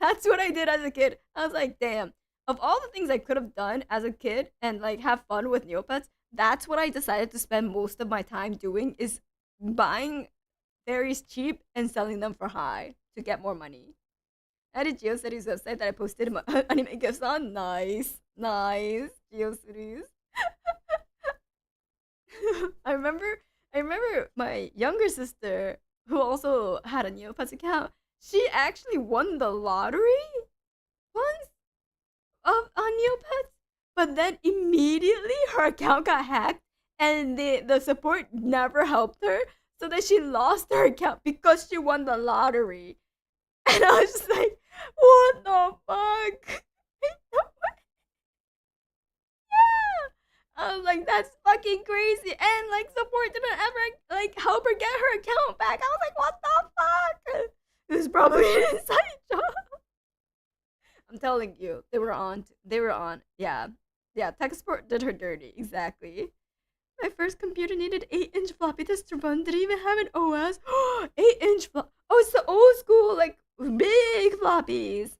That's what I did as a kid. I was like, damn. Of all the things I could have done as a kid and like have fun with Neopets, that's what I decided to spend most of my time doing is buying fairies cheap and selling them for high to get more money. I had a GeoCities website that I posted my anime gifts on. Nice. GeoCities. I remember my younger sister who also had a Neopets account. She actually won the lottery once on Neopets, but then immediately her account got hacked, and the support never helped her, so that she lost her account because she won the lottery. And I was just like, what the fuck? Yeah. I was like, that's fucking crazy. And like support didn't ever like help her get her account back. I was like, what the fuck? It was probably an inside job. I'm telling you, they were on. They were on. Yeah, yeah. Tech support did her dirty. Exactly. My first computer needed 8-inch floppy disk to run. Didn't even have an OS. 8-inch flop. Oh, it's the old school like big floppies.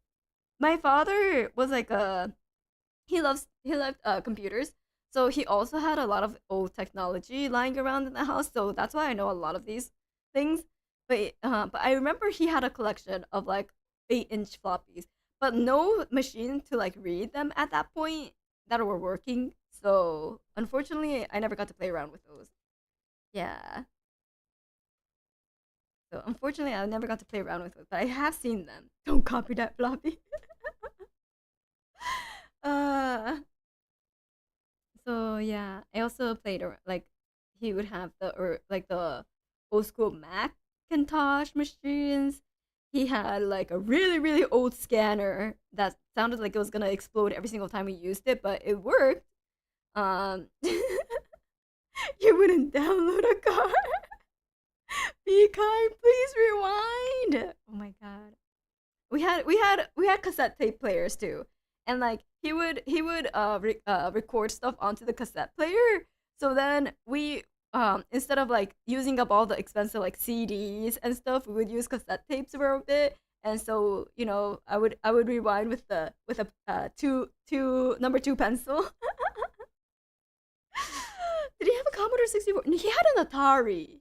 My father was like a he loved computers, so he also had a lot of old technology lying around in the house. So that's why I know a lot of these things. But I remember he had a collection of like 8-inch floppies, but no machine to like read them at that point that were working. So unfortunately, I never got to play around with those. Yeah. So unfortunately, I never got to play around with it, but I have seen them. Don't copy that floppy. uh, so yeah, I also played like he would have the or like the old school Macintosh machines. He had like a really old scanner that sounded like it was gonna explode every single time we used it, but it worked. You wouldn't download a car. Be kind, please rewind. Oh my god. We had cassette tape players too, and like he would record stuff onto the cassette player. So then we instead of like using up all the expensive like CDs and stuff, we would use cassette tapes for a bit. And so I would rewind with a two number two pencil. Did he have a Commodore 64? He had an Atari.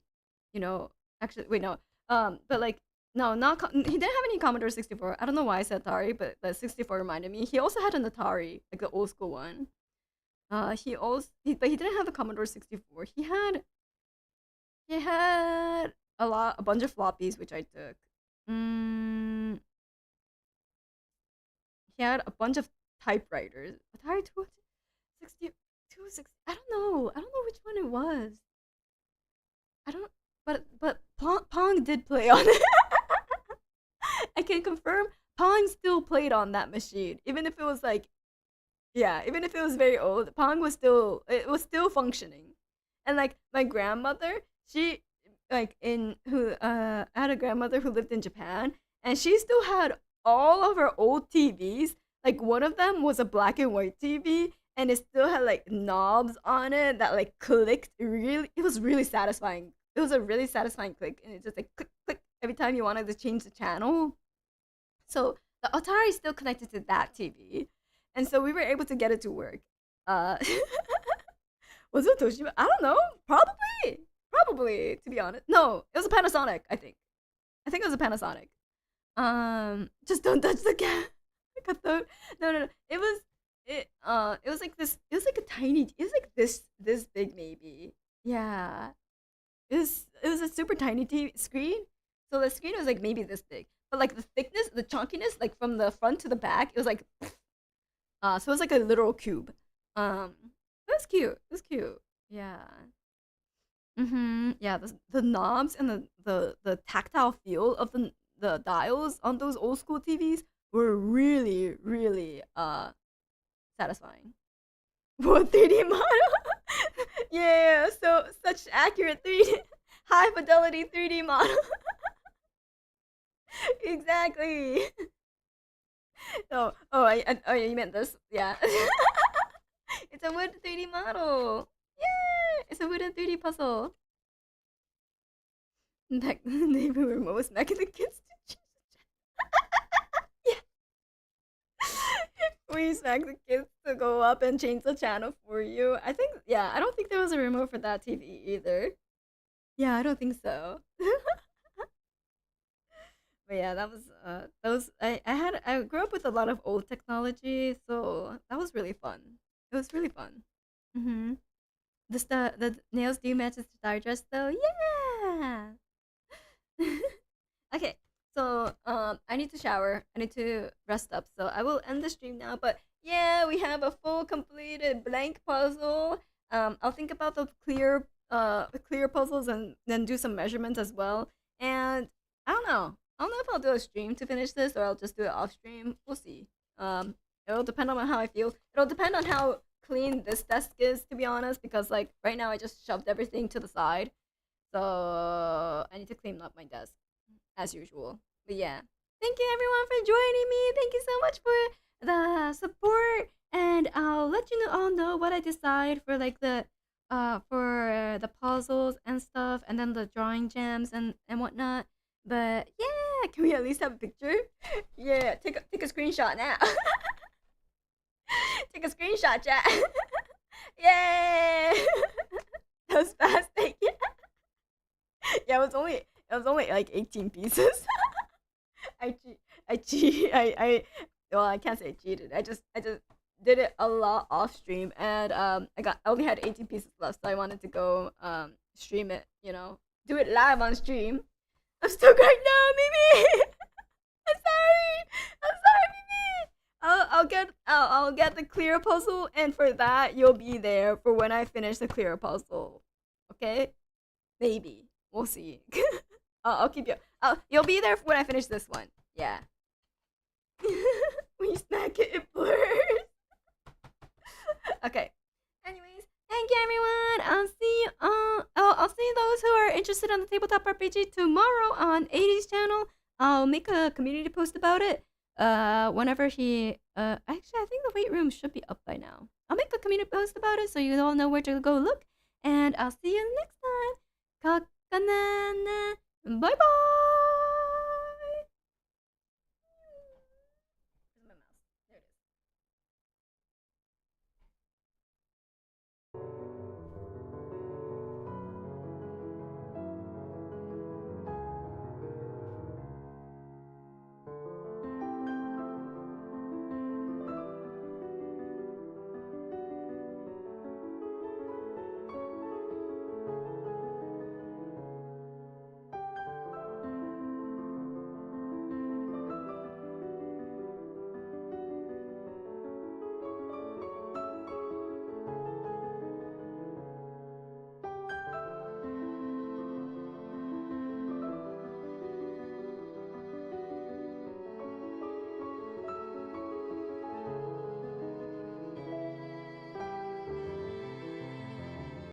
You know, actually, wait, no. But like, no, he didn't have any Commodore 64. I don't know why I said Atari, but the 64 reminded me. He also had an Atari, like the old school one. But he didn't have a Commodore 64. He had a bunch of floppies, which I took. Mm, he had a bunch of typewriters. Atari 260, 260. I don't know which one it was. I don't. But Pong did play on it. I can confirm Pong still played on that machine, even if it was like yeah, even if it was very old. Pong was still functioning, and like my grandmother, she like in who I had a grandmother who lived in Japan, and she still had all of her old TVs. Like one of them was a black and white TV, and it still had like knobs on it that like clicked. It was really satisfying. It was a really satisfying click, and it just like click click every time you wanted to change the channel. So the Atari is still connected to that TV, and so we were able to get it to work. Uh, was it Toshiba? I don't know. Probably. To be honest, no, it was a Panasonic. I think it was a Panasonic. Just don't touch the cat. Cathode. No. It was like this. It was like a tiny. It was like this big maybe. Yeah. It was a super tiny TV screen. So the screen was like maybe this big, but like the thickness, the chunkiness, like from the front to the back, it was like so it was like a literal cube. Um, it was cute. It was cute. Yeah. Yeah. The knobs and the tactile feel of the dials on those old school TVs were really satisfying. What 3D model? Yeah. So such accurate 3D, high fidelity 3D model. Exactly. Oh, you meant this? Yeah. It's a wood 3D model. Yeah, it's a wooden 3D puzzle. Back they were most smacking the kids to yeah. We smack the kids to go up and change the channel for you. I think yeah, I don't think there was a remote for that TV either. Yeah, I don't think so. But yeah, I grew up with a lot of old technology, so that was really fun. It was really fun. Mm-hmm. The nails do match the star dress though. Yeah. Okay, so I need to shower. I need to rest up. So I will end the stream now. But yeah, we have a full completed blank puzzle. I'll think about the clear puzzles and then do some measurements as well. And I don't know. I don't know if I'll do a stream to finish this or I'll just do it off stream. We'll see. It'll depend on how I feel. It'll depend on how clean this desk is, to be honest, because like right now I just shoved everything to the side. So I need to clean up my desk as usual. But yeah, Thank you everyone for joining me. Thank you so much for the support, and I'll let you all know what I decide for like the for the puzzles and stuff, and then the drawing gems and whatnot. But yeah, can we at least have a picture? Yeah, take a screenshot now. Take a screenshot, chat. Yay! That was fast. Thank you. Yeah, it was only like 18 pieces. Well, I can't say I cheated. I just did it a lot off stream, and I only had 18 pieces left, so I wanted to go stream it, do it live on stream. I'm stuck right now, Mimi. I'm sorry. I'm sorry, Mimi. I'll get the clear puzzle, and for that you'll be there for when I finish the clear puzzle. Okay? Maybe we'll see. I'll keep you. You'll be there when I finish this one. Yeah. When you smack it, it blurs. Okay. Anyways, thank you everyone. I'll see you. I'll see those who are interested on the tabletop RPG tomorrow on 80's channel. I'll make a community post about it. Whenever he. Actually, I think the weight room should be up by now. I'll make a community post about it so you all know where to go look. And I'll see you next time. Kokone. Bye bye.